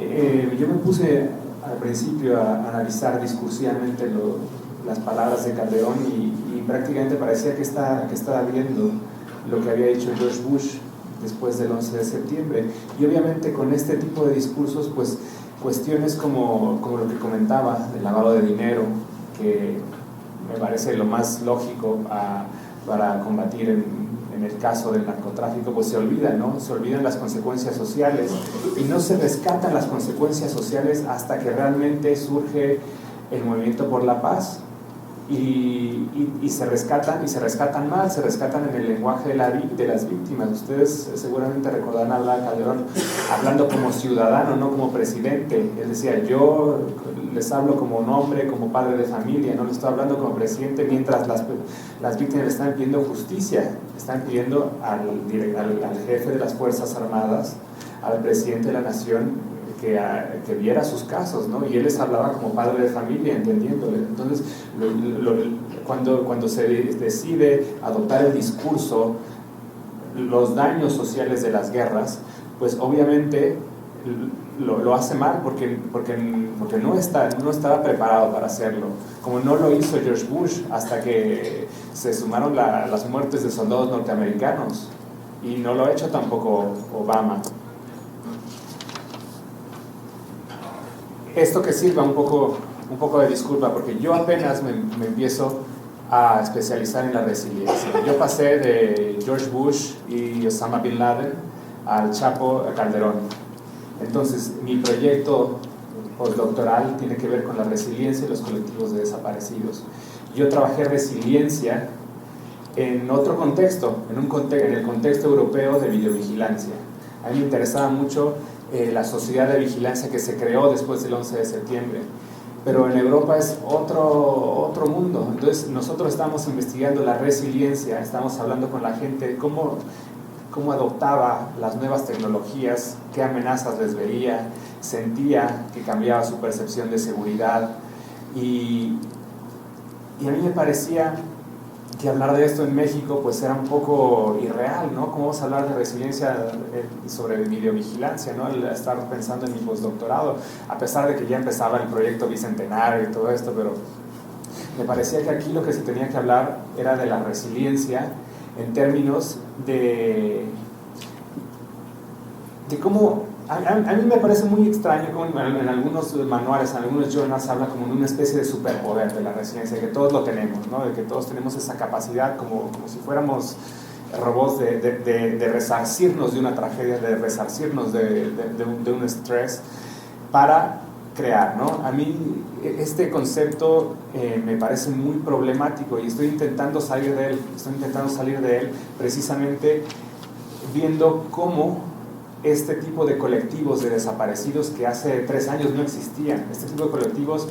yo me puse al principio a analizar discursivamente las palabras de Calderón y prácticamente parecía que estaba viendo lo que había dicho George Bush después del 11 de septiembre. Y obviamente con este tipo de discursos, pues cuestiones como lo que comentaba, del lavado de dinero, que me parece lo más lógico para combatir en el caso del narcotráfico, pues se olvidan, ¿no? Se olvidan las consecuencias sociales y no se rescatan las consecuencias sociales hasta que realmente surge el movimiento por la paz. Y se rescatan mal, se rescatan en el lenguaje de las víctimas. Ustedes seguramente recordarán a Calderón hablando como ciudadano, no como presidente. Él decía, yo les hablo como un hombre, como padre de familia, no les estoy hablando como presidente, mientras las víctimas le están pidiendo justicia, están pidiendo al jefe de las Fuerzas Armadas, al presidente de la nación, que viera sus casos, ¿no? Y él les hablaba como padre de familia, entendiéndole. Entonces, cuando se decide adoptar el discurso, los daños sociales de las guerras, pues obviamente lo hace mal porque no estaba preparado para hacerlo, como no lo hizo George Bush hasta que se sumaron las muertes de soldados norteamericanos, y no lo ha hecho tampoco Obama. Esto que sirva un poco de disculpa, porque yo apenas me empiezo a especializar en la resiliencia. Yo pasé de George Bush y Osama Bin Laden al Chapo Calderón. Entonces, mi proyecto postdoctoral tiene que ver con la resiliencia y los colectivos de desaparecidos. Yo trabajé resiliencia en otro contexto, en el contexto europeo de videovigilancia. A mí me interesaba mucho la sociedad de vigilancia que se creó después del 11 de septiembre. Pero en Europa es otro mundo. Entonces nosotros estamos investigando la resiliencia, estamos hablando con la gente, cómo adoptaba las nuevas tecnologías, qué amenazas les veía, sentía que cambiaba su percepción de seguridad. Y a mí me parecía que hablar de esto en México pues era un poco irreal, ¿no? ¿Cómo vamos a hablar de resiliencia sobre videovigilancia, ¿no? El estar pensando en mi postdoctorado, a pesar de que ya empezaba el proyecto Bicentenario y todo esto, pero me parecía que aquí lo que se tenía que hablar era de la resiliencia en términos de cómo... A mí me parece muy extraño como en algunos manuales, en algunos journals habla como de una especie de superpoder de la resiliencia, que todos lo tenemos, ¿no? De que todos tenemos esa capacidad como si fuéramos robots de resarcirnos de una tragedia, de resarcirnos de un estrés para crear, ¿no? A mí este concepto me parece muy problemático y estoy intentando salir de él precisamente viendo cómo este tipo de colectivos de desaparecidos que hace 3 años no existían. Este tipo de colectivos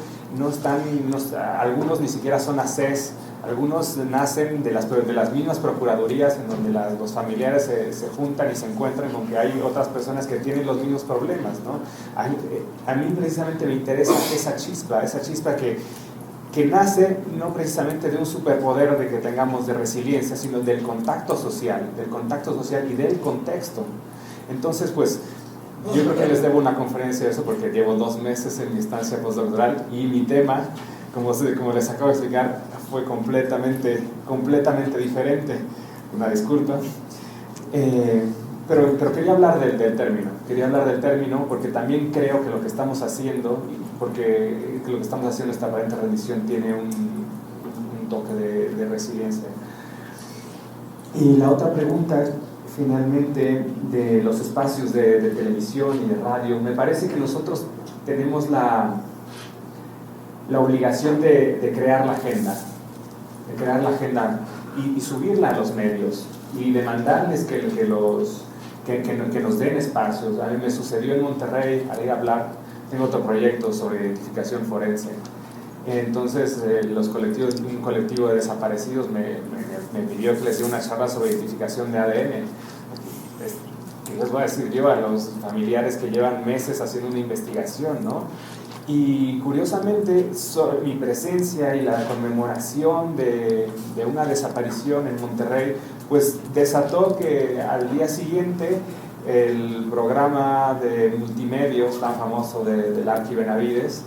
algunos ni siquiera son ACES, algunos nacen de las mismas procuradurías en donde los familiares se juntan y se encuentran con que hay otras personas que tienen los mismos problemas, ¿no? A mí precisamente me interesa esa chispa que nace no precisamente de un superpoder de que tengamos de resiliencia, sino del contacto social y del contexto. Entonces, pues, yo creo que les debo una conferencia de eso porque llevo 2 meses en mi estancia postdoctoral y mi tema, como les acabo de explicar, fue completamente diferente. Una disculpa. Pero quería hablar del término porque también creo que lo que estamos haciendo, esta aparente rendición tiene un toque de resiliencia. Y la otra pregunta, finalmente, de los espacios de televisión y de radio, me parece que nosotros tenemos la obligación de crear la agenda, y subirla a los medios y demandarles que nos den espacios. A mí me sucedió en Monterrey, al ir a hablar, tengo otro proyecto sobre identificación forense. Entonces un colectivo de desaparecidos me pidió que les dé una charla sobre identificación de ADN. ¿Qué les voy a decir yo a los familiares que llevan meses haciendo una investigación, ¿no? Y curiosamente mi presencia y la conmemoración de una desaparición en Monterrey pues desató que al día siguiente el programa de multimedios tan famoso del Arqui Benavides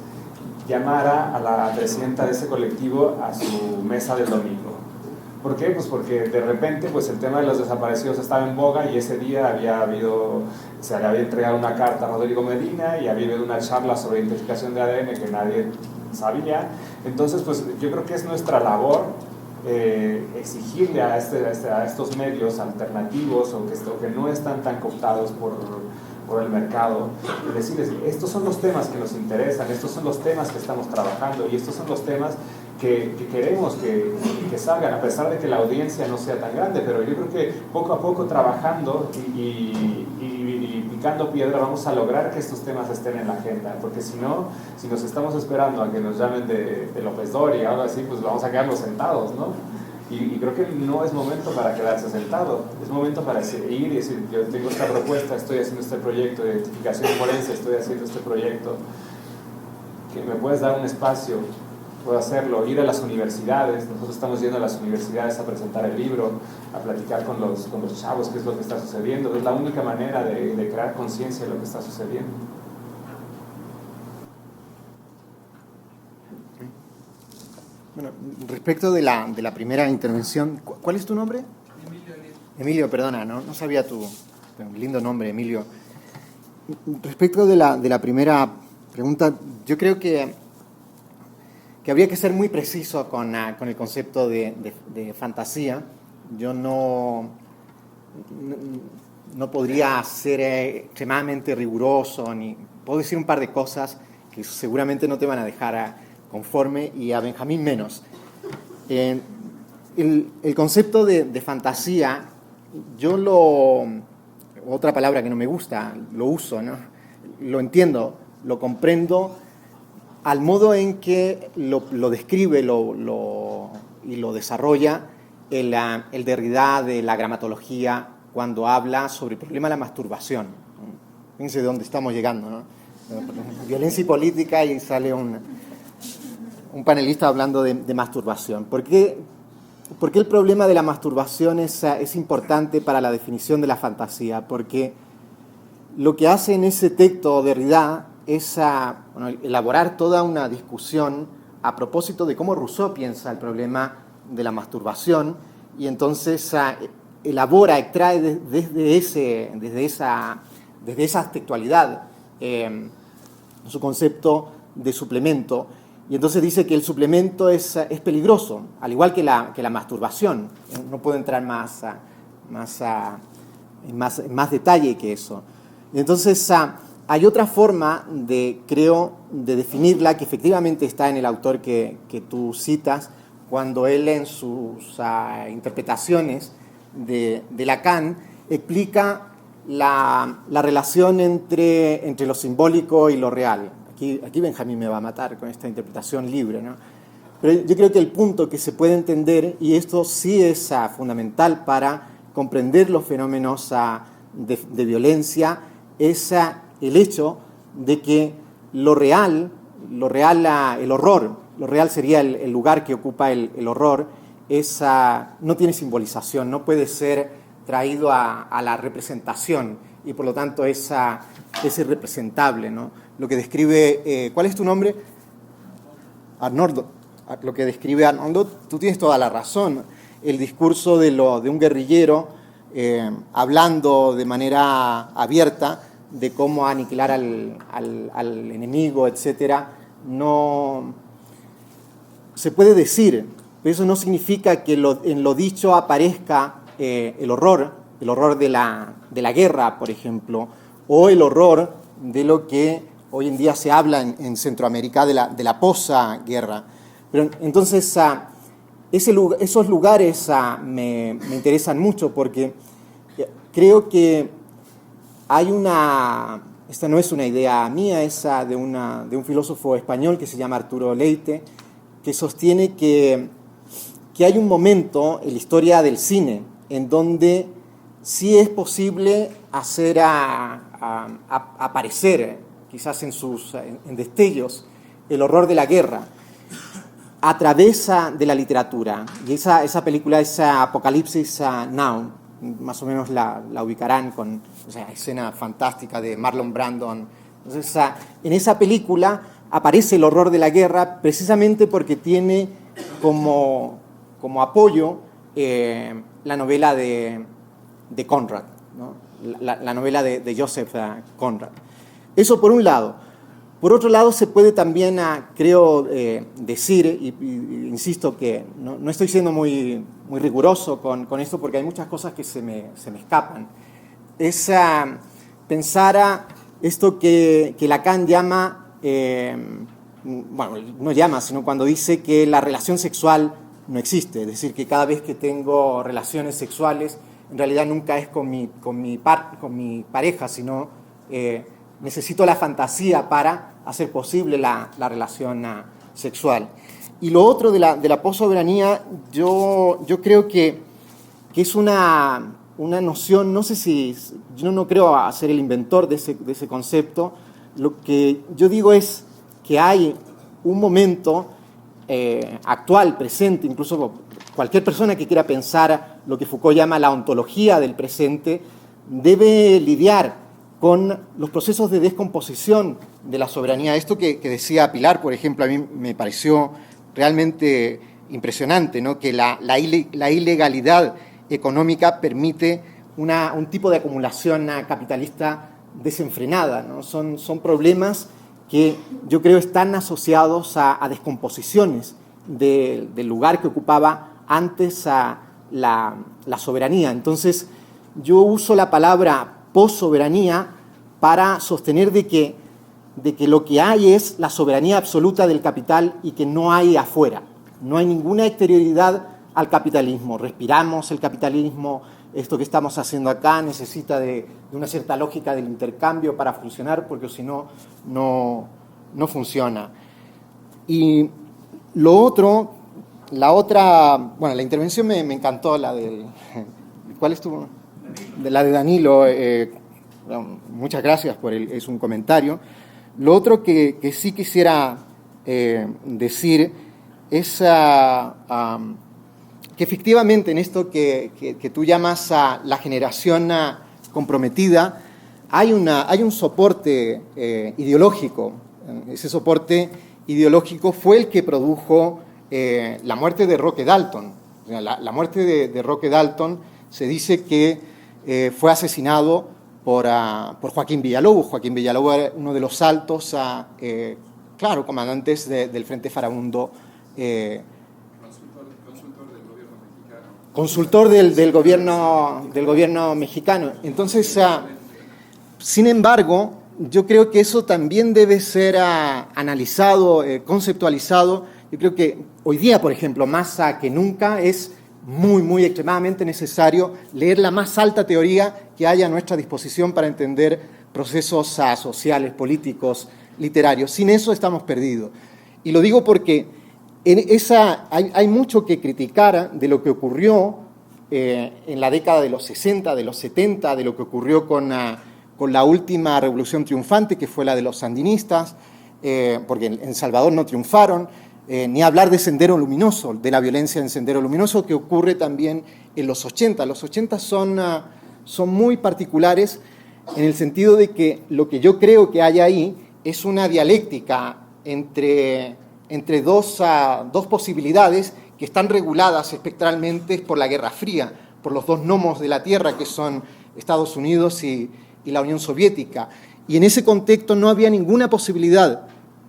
llamara a la presidenta de ese colectivo a su mesa del domingo. ¿Por qué? Pues porque de repente pues el tema de los desaparecidos estaba en boga y ese día se le había entregado una carta a Rodrigo Medina y había habido una charla sobre identificación de ADN que nadie sabía. Entonces pues yo creo que es nuestra labor exigirle a estos medios alternativos o que no están tan cooptados por el mercado, y decirles, estos son los temas que nos interesan, estos son los temas que estamos trabajando y estos son los temas que queremos que salgan, a pesar de que la audiencia no sea tan grande, pero yo creo que poco a poco trabajando y picando piedra vamos a lograr que estos temas estén en la agenda, porque si nos estamos esperando a que nos llamen de López Dóriga o algo así, pues vamos a quedarnos sentados, ¿no? Y creo que no es momento para quedarse sentado, es momento para ir y decir, yo tengo esta propuesta, estoy haciendo este proyecto de identificación forense, estoy haciendo este proyecto, que me puedes dar un espacio, puedo hacerlo, ir a las universidades, nosotros estamos yendo a las universidades a presentar el libro, a platicar con los chavos qué es lo que está sucediendo, es la única manera de crear conciencia de lo que está sucediendo. Bueno, respecto de la primera intervención, ¿cuál es tu nombre? Emilio, perdona, no sabía tu lindo nombre, Emilio. Respecto de la primera pregunta, yo creo que habría que ser muy preciso con el concepto de fantasía. Yo no podría ser extremadamente riguroso, ni puedo decir un par de cosas que seguramente no te van a dejar conforme, y a Benjamín menos. El concepto de fantasía, otra palabra que no me gusta, lo uso, ¿no? Lo entiendo, lo comprendo, al modo en que lo describe y lo desarrolla el Derrida de la gramatología cuando habla sobre el problema de la masturbación. Fíjense de dónde estamos llegando, ¿no? Violencia y política, y sale un panelista hablando de masturbación. ¿Por qué el problema de la masturbación es importante para la definición de la fantasía? Porque lo que hace en ese texto Derrida es elaborar toda una discusión a propósito de cómo Rousseau piensa el problema de la masturbación, y entonces elabora, extrae desde esa textualidad su concepto de suplemento, y entonces dice que el suplemento es peligroso, al igual que la masturbación. No puedo entrar en más detalle que eso. Y entonces hay otra forma de definirla, que efectivamente está en el autor que tú citas, cuando él en sus interpretaciones de Lacan explica la relación entre lo simbólico y lo real. Aquí Benjamín me va a matar con esta interpretación libre, ¿no? Pero yo creo que el punto que se puede entender, y esto sí es fundamental para comprender los fenómenos de violencia, es el hecho de que lo real, el horror, lo real sería el lugar que ocupa el horror, no tiene simbolización, no puede ser traído a la representación, y por lo tanto es irrepresentable, ¿no? Lo que describe, ¿cuál es tu nombre? Arnoldo. Lo que describe Arnoldo, tú tienes toda la razón. El discurso de un guerrillero hablando de manera abierta de cómo aniquilar al enemigo, etcétera, no se puede decir, pero eso no significa que en lo dicho aparezca el horror de la guerra, por ejemplo, o el horror de lo que hoy en día se habla en Centroamérica de la posguerra. Pero entonces esos lugares me interesan mucho, porque creo que hay esta no es una idea mía, es de un filósofo español que se llama Arturo Leite, que sostiene que hay un momento en la historia del cine en donde sí es posible hacer aparecer, quizás en destellos, el horror de la guerra a través de la literatura. Y esa película es Apocalipsis Now, más o menos la ubicarán con esa escena fantástica de Marlon Brando. Entonces, en esa película aparece el horror de la guerra precisamente porque tiene como apoyo la novela de Conrad, ¿no? La novela de Joseph Conrad. Eso por un lado. Por otro lado, se puede también, creo, decir, y insisto que no estoy siendo muy riguroso con esto, porque hay muchas cosas que se me escapan, es pensar esto que Lacan llama, bueno, no llama, sino cuando dice que la relación sexual no existe, es decir, que cada vez que tengo relaciones sexuales, en realidad nunca es con mi pareja, sino necesito la fantasía para hacer posible la relación sexual. Y lo otro de la possoberanía, yo creo que es una noción, no sé si, yo no creo ser el inventor de ese concepto. Lo que yo digo es que hay un momento actual, presente, incluso cualquier persona que quiera pensar lo que Foucault llama la ontología del presente, debe lidiar con los procesos de descomposición de la soberanía. Esto que decía Pilar, por ejemplo, a mí me pareció realmente impresionante, ¿no? Que la ilegalidad económica permite un tipo de acumulación capitalista desenfrenada, ¿no? Son problemas que yo creo están asociados a descomposiciones del lugar que ocupaba antes la soberanía. Entonces, yo uso la palabra possoberanía para sostener de que lo que hay es la soberanía absoluta del capital y que no hay afuera. No hay ninguna exterioridad al capitalismo. Respiramos el capitalismo, esto que estamos haciendo acá necesita de una cierta lógica del intercambio para funcionar, porque si no, no funciona. Y lo otro, bueno, la intervención me encantó, la del... ¿Cuál es tu...? De la de Danilo, muchas gracias es un comentario. Lo otro que sí quisiera decir es efectivamente en esto que tú llamas a la generación comprometida, hay un soporte ideológico. Ese soporte ideológico fue el que produjo la muerte de Roque Dalton. O sea, la muerte de Roque Dalton se dice que fue asesinado por Joaquín Villalobos. Joaquín Villalobos era uno de los altos, comandantes del Frente Farabundo. Consultor del gobierno mexicano. Entonces, sin embargo, yo creo que eso también debe ser analizado, conceptualizado. Yo creo que hoy día, por ejemplo, más que nunca, es muy extremadamente necesario leer la más alta teoría que haya a nuestra disposición para entender procesos sociales, políticos, literarios. Sin eso estamos perdidos. Y lo digo porque hay mucho que criticar de lo que ocurrió en la década de los 60, de los 70, de lo que ocurrió con la última revolución triunfante, que fue la de los sandinistas, porque en Salvador no triunfaron, ni hablar de Sendero Luminoso, de la violencia en Sendero Luminoso, que ocurre también en los 80. Los 80 son muy particulares en el sentido de que lo que yo creo que hay ahí es una dialéctica entre dos posibilidades que están reguladas espectralmente por la Guerra Fría, por los dos gnomos de la Tierra, que son Estados Unidos y la Unión Soviética. Y en ese contexto no había ninguna posibilidad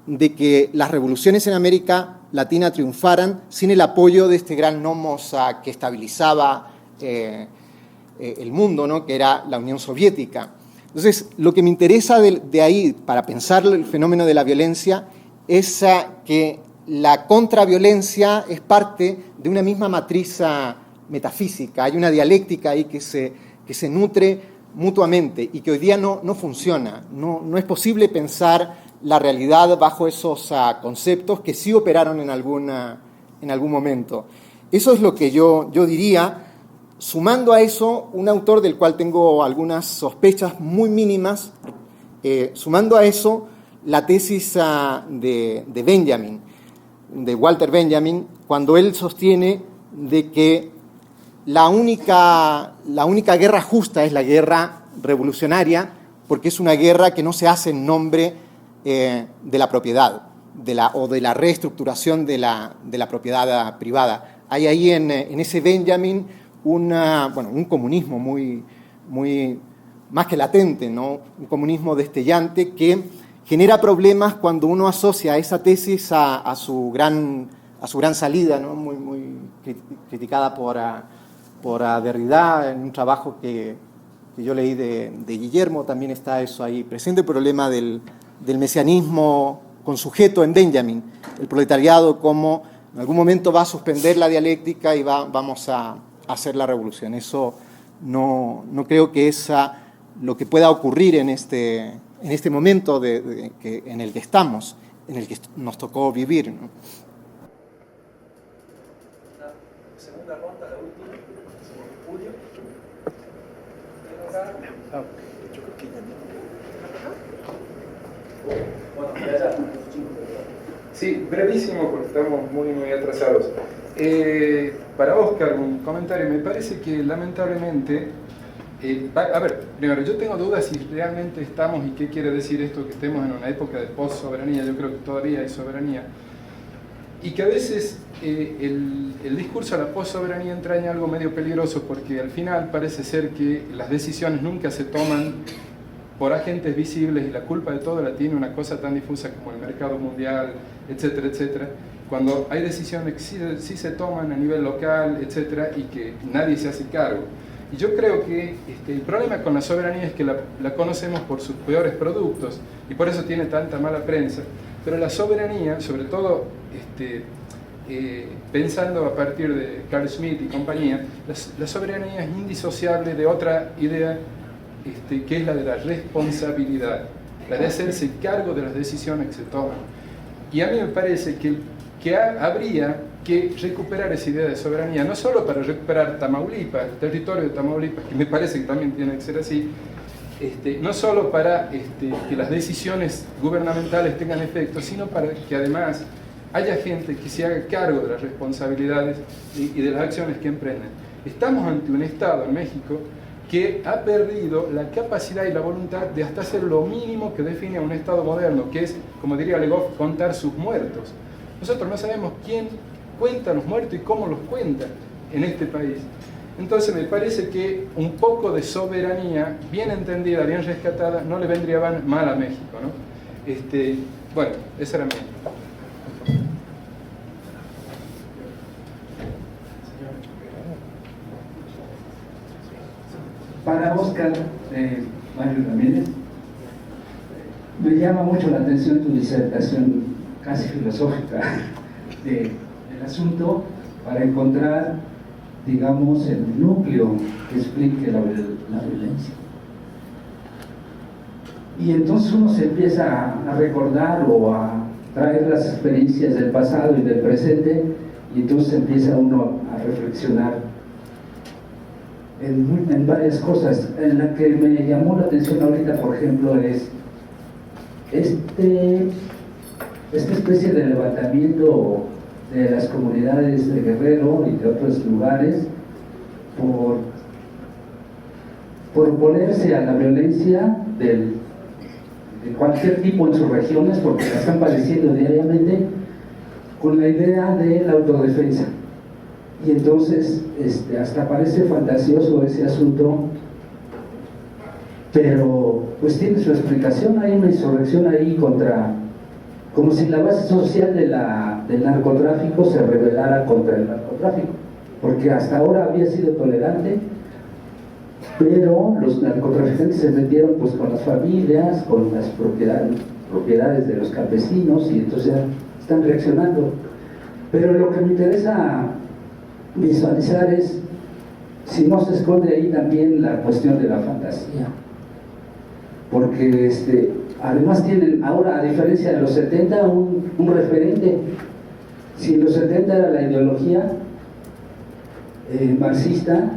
de que las revoluciones en América Latina triunfaran sin el apoyo de este gran nomos que estabilizaba el mundo, ¿no?, que era la Unión Soviética. Entonces, lo que me interesa de ahí, para pensar el fenómeno de la violencia, es que la contraviolencia es parte de una misma matriz metafísica. Hay una dialéctica ahí que se nutre mutuamente y que hoy día no funciona. No es posible pensar la realidad bajo esos conceptos que sí operaron en algún momento. Eso es lo que yo diría. Sumando a eso, un autor del cual tengo algunas sospechas muy mínimas, sumando a eso la tesis de Benjamin, de Walter Benjamin, cuando él sostiene de que la única guerra justa es la guerra revolucionaria, porque es una guerra que no se hace en nombre de la propiedad o de la reestructuración de la propiedad privada. Hay ahí en ese Benjamin un comunismo muy más que latente, ¿no? Un comunismo destellante que genera problemas cuando uno asocia esa tesis a su gran salida, ¿no? Muy criticada por Derrida, en un trabajo que yo leí de Guillermo, también está eso ahí presente, el problema del mesianismo con sujeto en Benjamin, el proletariado como en algún momento va a suspender la dialéctica y vamos a hacer la revolución. Eso no creo que es lo que pueda ocurrir en este momento en el que estamos, en el que nos tocó vivir, ¿no? Segunda ronda, la última, Julio. Sí, brevísimo porque estamos muy atrasados. Para Oscar, un comentario. Me parece que lamentablemente, a ver, primero, yo tengo dudas si realmente estamos y qué quiere decir esto que estemos en una época de post-soberanía. Yo creo que todavía hay soberanía. Y que a veces el discurso de la post-soberanía entraña algo medio peligroso porque al final parece ser que las decisiones nunca se toman por agentes visibles y la culpa de todo la tiene una cosa tan difusa como el mercado mundial, etcétera, etcétera, cuando hay decisiones que sí se toman a nivel local, etcétera, y que nadie se hace cargo. Y yo creo que el problema con la soberanía es que la conocemos por sus peores productos y por eso tiene tanta mala prensa, pero la soberanía, sobre todo pensando a partir de Carl Schmitt y compañía, la soberanía es indisociable de otra idea que es la de la responsabilidad, la de hacerse cargo de las decisiones que se toman. Y a mí me parece que habría que recuperar esa idea de soberanía, no solo para recuperar Tamaulipas, el territorio de Tamaulipas, que me parece que también tiene que ser así, no solo para que las decisiones gubernamentales tengan efecto, sino para que además haya gente que se haga cargo de las responsabilidades y de las acciones que emprenden. Estamos ante un Estado en México que ha perdido la capacidad y la voluntad de hasta hacer lo mínimo que define a un Estado moderno, que es, como diría Legoff, contar sus muertos. Nosotros no sabemos quién cuenta los muertos y cómo los cuenta en este país. Entonces me parece que un poco de soberanía, bien entendida, bien rescatada, no le vendría mal a México, ¿no? Bueno, esa era mi... Para Óscar Mario Ramírez, me llama mucho la atención tu disertación casi filosófica del asunto para encontrar, digamos, el núcleo que explique la violencia. Y entonces uno se empieza a recordar o a traer las experiencias del pasado y del presente, y entonces empieza uno a reflexionar en varias cosas. En la que me llamó la atención ahorita, por ejemplo, es esta especie de levantamiento de las comunidades de Guerrero y de otros lugares por oponerse a la violencia de cualquier tipo en sus regiones, porque la están padeciendo diariamente, con la idea de la autodefensa. Y entonces hasta parece fantasioso ese asunto, pero pues tiene su explicación. Hay una insurrección ahí como si la base social del narcotráfico se rebelara contra el narcotráfico, porque hasta ahora había sido tolerante, pero los narcotraficantes se metieron pues con las familias, con las propiedades de los campesinos, y entonces ya están reaccionando. Pero lo que me interesa visualizar es si no se esconde ahí también la cuestión de la fantasía, porque además tienen ahora, a diferencia de los 70, un referente. Si en los 70 era la ideología marxista,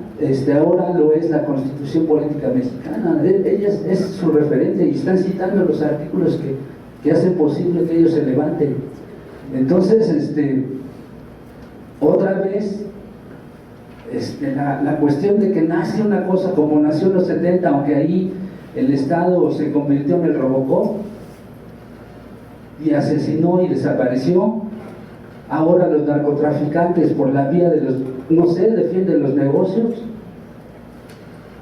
ahora lo es la Constitución Política Mexicana. Ella es su referente, y están citando los artículos que hacen posible que ellos se levanten. Entonces, otra vez, la cuestión de que nace una cosa como nació en los 70, aunque ahí el Estado se convirtió en el Robocop y asesinó y desapareció. Ahora los narcotraficantes, por la vía de defienden los negocios,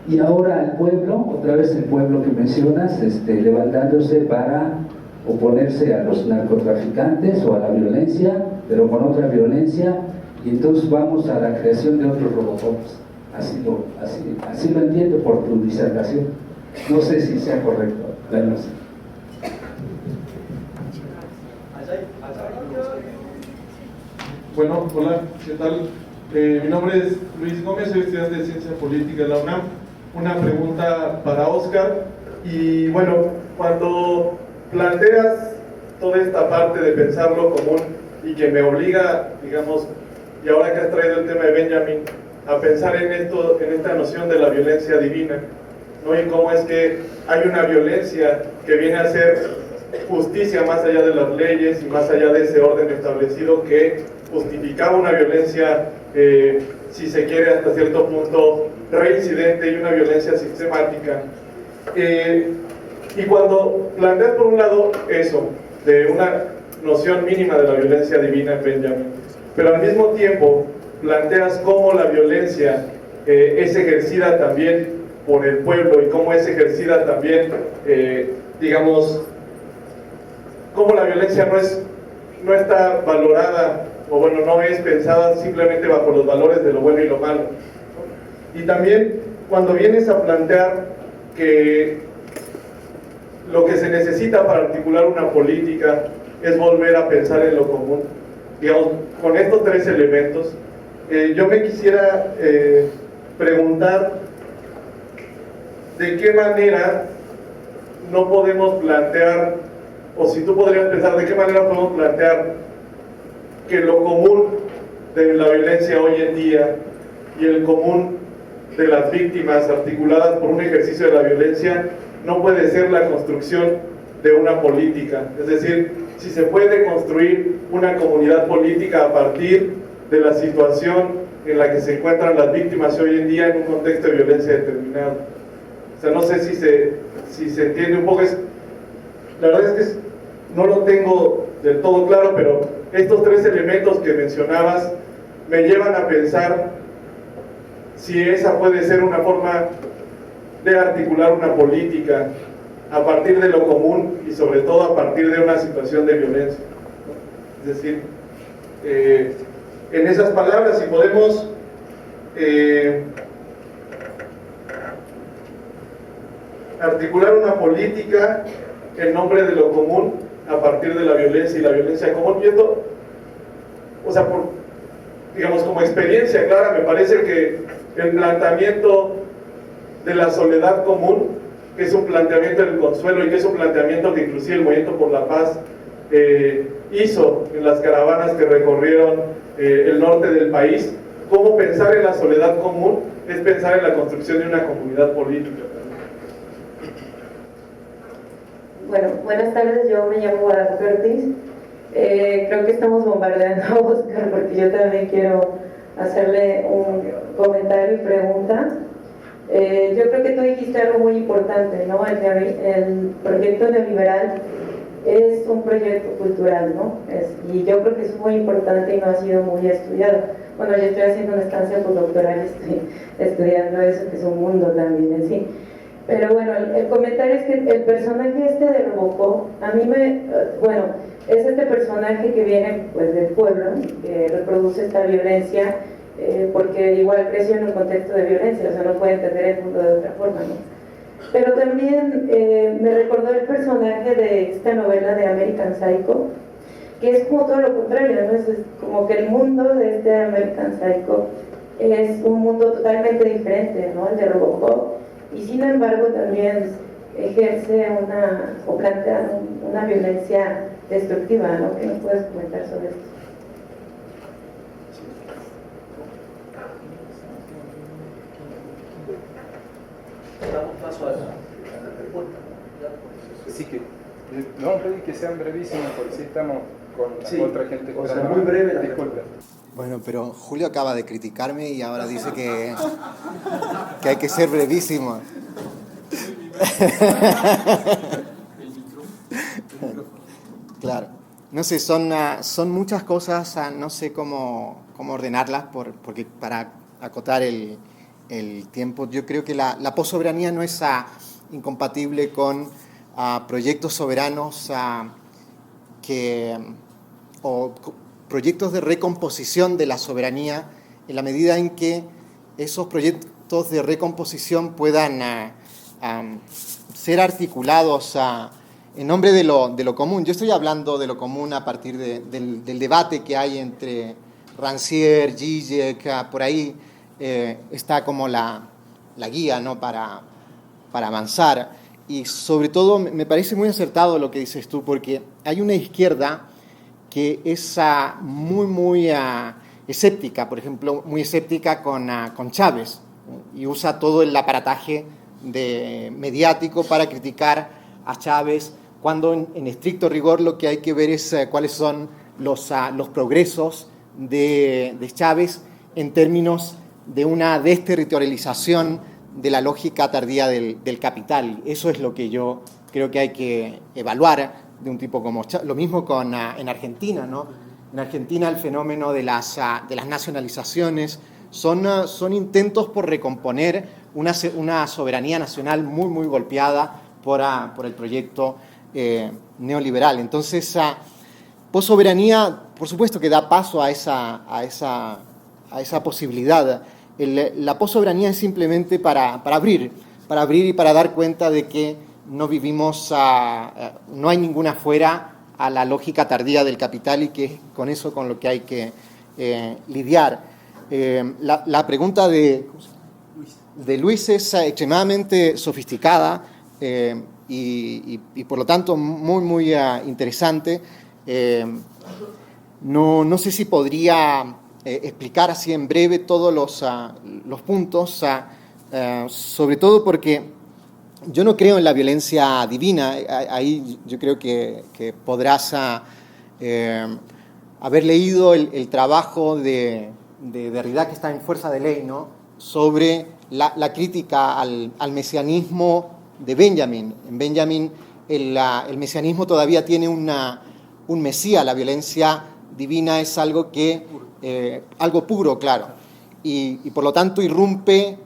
y ahora el pueblo, otra vez el pueblo que mencionas, levantándose para oponerse a los narcotraficantes o a la violencia, pero con otra violencia. Y entonces vamos a la creación de otros Robocops. Así lo entiendo por tu disertación. No sé si sea correcto. Bueno, sí. Bueno, hola, ¿qué tal? Mi nombre es Luis Gómez, soy estudiante de Ciencia Política de la UNAM. Una pregunta para Óscar. Y bueno, cuando planteas toda esta parte de pensar lo común y que me obliga, digamos, y ahora que has traído el tema de Benjamin, a pensar en esta noción de la violencia divina, ¿no? Y cómo es que hay una violencia que viene a hacer justicia más allá de las leyes y más allá de ese orden establecido que justificaba una violencia, si se quiere, hasta cierto punto reincidente, y una violencia sistemática. Y cuando planteas por un lado eso, de una noción mínima de la violencia divina en Benjamin, pero al mismo tiempo planteas cómo la violencia es ejercida también por el pueblo, y cómo es ejercida también, digamos, cómo la violencia no está valorada, o bueno, no es pensada simplemente bajo los valores de lo bueno y lo malo, ¿no? Y también cuando vienes a plantear que lo que se necesita para articular una política es volver a pensar en lo común, digamos, con estos tres elementos, yo me quisiera preguntar de qué manera no podemos plantear, o si tú podrías pensar de qué manera podemos plantear que lo común de la violencia hoy en día y el común de las víctimas articuladas por un ejercicio de la violencia no puede ser la construcción de una política. Es decir, si se puede construir una comunidad política a partir de la situación en la que se encuentran las víctimas hoy en día en un contexto de violencia determinado. O sea, no sé si se entiende un poco. La verdad es que no lo tengo del todo claro, pero estos tres elementos que mencionabas me llevan a pensar si esa puede ser una forma de articular una política a partir de lo común y sobre todo a partir de una situación de violencia. Es decir, en esas palabras, si podemos articular una política en nombre de lo común a partir de la violencia y la violencia común, viendo, o sea, digamos, como experiencia clara, me parece que el planteamiento de la soledad común, que es un planteamiento del consuelo y que es un planteamiento que inclusive el Movimiento por la Paz hizo en las caravanas que recorrieron el norte del país, cómo pensar en la soledad común es pensar en la construcción de una comunidad política. Bueno, buenas tardes, yo me llamo Guadalupe Ortiz. Creo que estamos bombardeando a Oscar porque yo también quiero hacerle un comentario y pregunta. Yo creo que tú dijiste algo muy importante, ¿no? El proyecto neoliberal es un proyecto cultural, ¿no? Y yo creo que es muy importante y no ha sido muy estudiado. Bueno, yo estoy haciendo una estancia postdoctoral y estoy estudiando eso, que es un mundo también en sí. Pero bueno, el comentario es que el personaje de Robocop, a mí bueno, es este personaje que viene pues del pueblo, que reproduce esta violencia, porque igual creció en un contexto de violencia, o sea, no puede entender el mundo de otra forma, ¿no? Pero también me recordó el personaje de esta novela de American Psycho, que es como todo lo contrario, ¿no? Es como que el mundo de este American Psycho es un mundo totalmente diferente, ¿no? El de Robocop. Y sin embargo también ejerce o plantea una violencia destructiva, ¿no? ¿Qué nos puedes comentar sobre esto? Damos paso a la respuesta. Así que vamos a pedir que sean brevísimos porque si estamos con otra gente. O sea, muy breve. Disculpe. Bueno, pero Julio acaba de criticarme y ahora dice que hay que ser brevísimo. Claro. No sé, son muchas cosas, no sé cómo ordenarlas, porque para acotar el tiempo, yo creo que la possoberanía no es incompatible con proyectos soberanos o proyectos de recomposición de la soberanía, en la medida en que esos proyectos de recomposición puedan ser articulados en nombre de lo común. Yo estoy hablando de lo común a partir del debate que hay entre Rancière, Zizek, por ahí está como la guía, ¿no? para avanzar. Y sobre todo me parece muy acertado lo que dices tú, porque hay una izquierda que es muy escéptica, por ejemplo, muy escéptica con Chávez, y usa todo el aparataje mediático para criticar a Chávez, cuando en estricto rigor lo que hay que ver es cuáles son los progresos de Chávez en términos de una desterritorialización de la lógica tardía del capital. Eso es lo que yo creo que hay que evaluar de un tipo como Chávez. Lo mismo en Argentina, ¿no? En Argentina el fenómeno de las nacionalizaciones son intentos por recomponer una soberanía nacional muy golpeada por el proyecto neoliberal. Entonces, possoberanía, por supuesto que da paso a esa posibilidad. La possoberanía es simplemente para abrir y para dar cuenta de que no vivimos, no hay ninguna fuera a la lógica tardía del capital y que es con eso con lo que hay que lidiar. La pregunta de Luis es extremadamente sofisticada y por lo tanto muy interesante. No sé si podría explicar así en breve todos los puntos, sobre todo porque yo no creo en la violencia divina. Ahí yo creo que podrás haber leído el trabajo de Derrida, que está en Fuerza de Ley, ¿no?, sobre la crítica al mesianismo de Benjamin. En Benjamin el mesianismo todavía tiene un mesías, la violencia divina es algo algo puro, claro, y por lo tanto irrumpe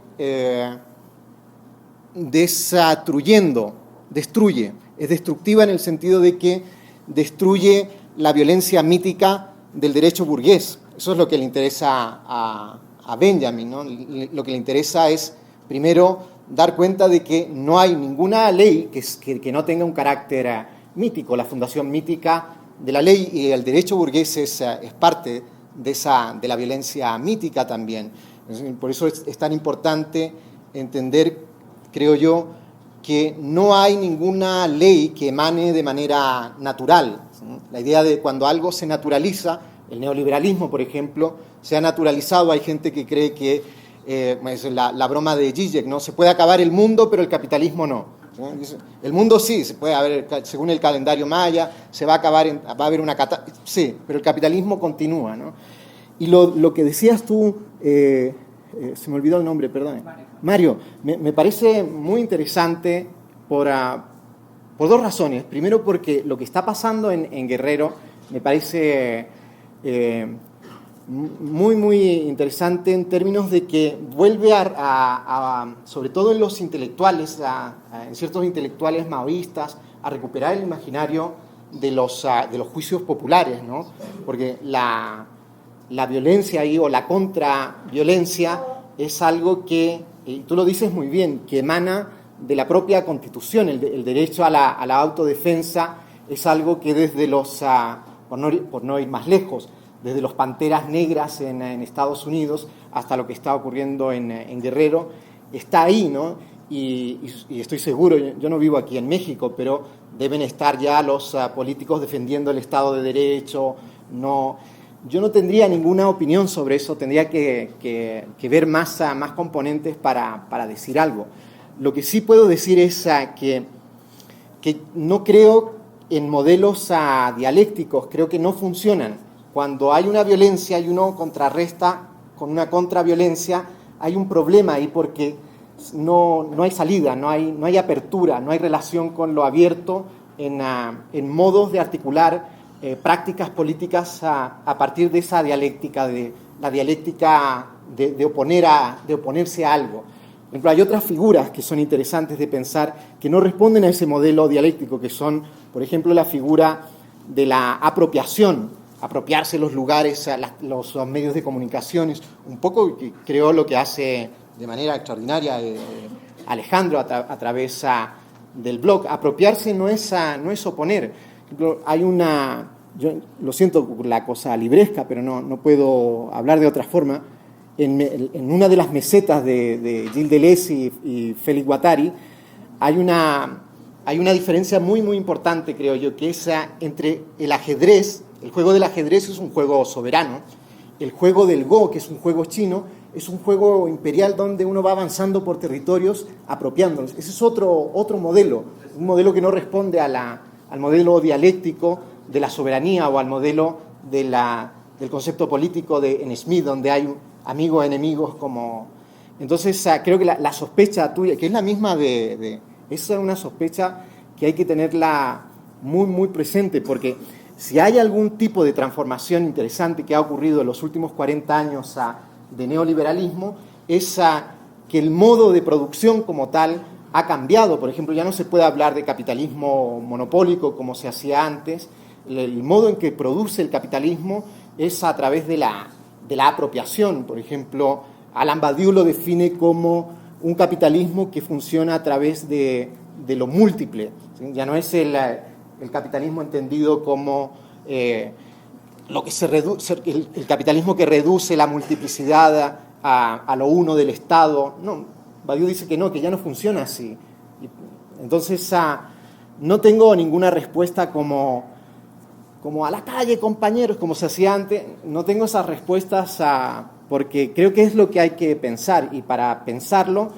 destruye, es destructiva en el sentido de que destruye la violencia mítica del derecho burgués. Eso es lo que le interesa a Benjamin, ¿no? Lo que le interesa es, primero, dar cuenta de que no hay ninguna ley que no tenga un carácter mítico. La fundación mítica de la ley y el derecho burgués es parte de la violencia mítica también. Por eso es tan importante entender, creo yo, que no hay ninguna ley que emane de manera natural. La idea de cuando algo se naturaliza, el neoliberalismo, por ejemplo, se ha naturalizado. Hay gente que cree que, la broma de Zizek, ¿no?, se puede acabar el mundo, pero el capitalismo no. El mundo sí, se puede haber, según el calendario maya, se va a acabar, va a haber una catástrofe, sí, pero el capitalismo continúa, ¿no? Y lo que decías tú, se me olvidó el nombre, perdón. Mario, me parece muy interesante por dos razones. Primero, porque lo que está pasando en Guerrero me parece muy, muy interesante en términos de que vuelve sobre todo en los intelectuales, en ciertos intelectuales maoístas, a recuperar el imaginario de los juicios populares, ¿no? Porque la violencia ahí, o la contraviolencia, es algo que, y tú lo dices muy bien, que emana de la propia Constitución. El derecho a la autodefensa es algo que desde por no ir más lejos, desde los Panteras Negras en Estados Unidos hasta lo que está ocurriendo en Guerrero, está ahí, ¿no? Y estoy seguro, yo no vivo aquí en México, pero deben estar ya los políticos defendiendo el Estado de Derecho. Yo no tendría ninguna opinión sobre eso, tendría que ver más componentes para decir algo. Lo que sí puedo decir es que no creo en modelos dialécticos, creo que no funcionan. Cuando hay una violencia y uno contrarresta con una contraviolencia, hay un problema ahí, porque no hay salida, no hay apertura, no hay relación con lo abierto en modos de articular prácticas políticas a partir de esa dialéctica, de la dialéctica de oponerse a algo. Por ejemplo, hay otras figuras que son interesantes de pensar que no responden a ese modelo dialéctico, que son, por ejemplo, la figura de la apropiación, apropiarse los lugares, los medios de comunicaciones, un poco que creo lo que hace de manera extraordinaria Alejandro a través del blog. Apropiarse no es oponer. Hay yo lo siento por la cosa libresca, pero no puedo hablar de otra forma. En una de las mesetas de Gilles Deleuze y Félix Guattari hay una diferencia muy, muy importante, creo yo, que es entre el ajedrez. El juego del ajedrez es un juego soberano. El juego del Go, que es un juego chino, es un juego imperial donde uno va avanzando por territorios apropiándolos. Ese es otro modelo, un modelo que no responde al modelo dialéctico de la soberanía o al modelo del concepto político en Smith, donde hay amigos, enemigos, como... Entonces creo que la sospecha tuya, que es la misma esa es una sospecha que hay que tenerla muy, muy presente, porque si hay algún tipo de transformación interesante que ha ocurrido en los últimos 40 años de neoliberalismo, es que el modo de producción como tal ha cambiado. Por ejemplo, ya no se puede hablar de capitalismo monopólico como se hacía antes. El modo en que produce el capitalismo es a través de la apropiación. Por ejemplo, Alain Badiou lo define como un capitalismo que funciona a través de lo múltiple, ¿sí? Ya no es el capitalismo entendido como lo que el capitalismo que reduce la multiplicidad a lo uno del Estado. No, Badiou dice que no, que ya no funciona así. Entonces, no tengo ninguna respuesta como a la calle, compañeros, como se hacía antes. No tengo esas respuestas porque creo que es lo que hay que pensar, y para pensarlo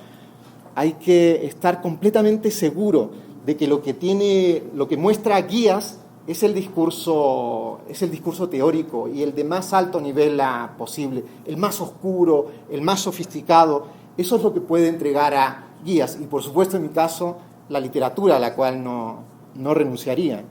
hay que estar completamente seguro de que lo que muestra guías es el discurso teórico y el de más alto nivel posible, el más oscuro, el más sofisticado. Eso es lo que puede entregar a guías. Y por supuesto, en mi caso, la literatura, a la cual no renunciaría.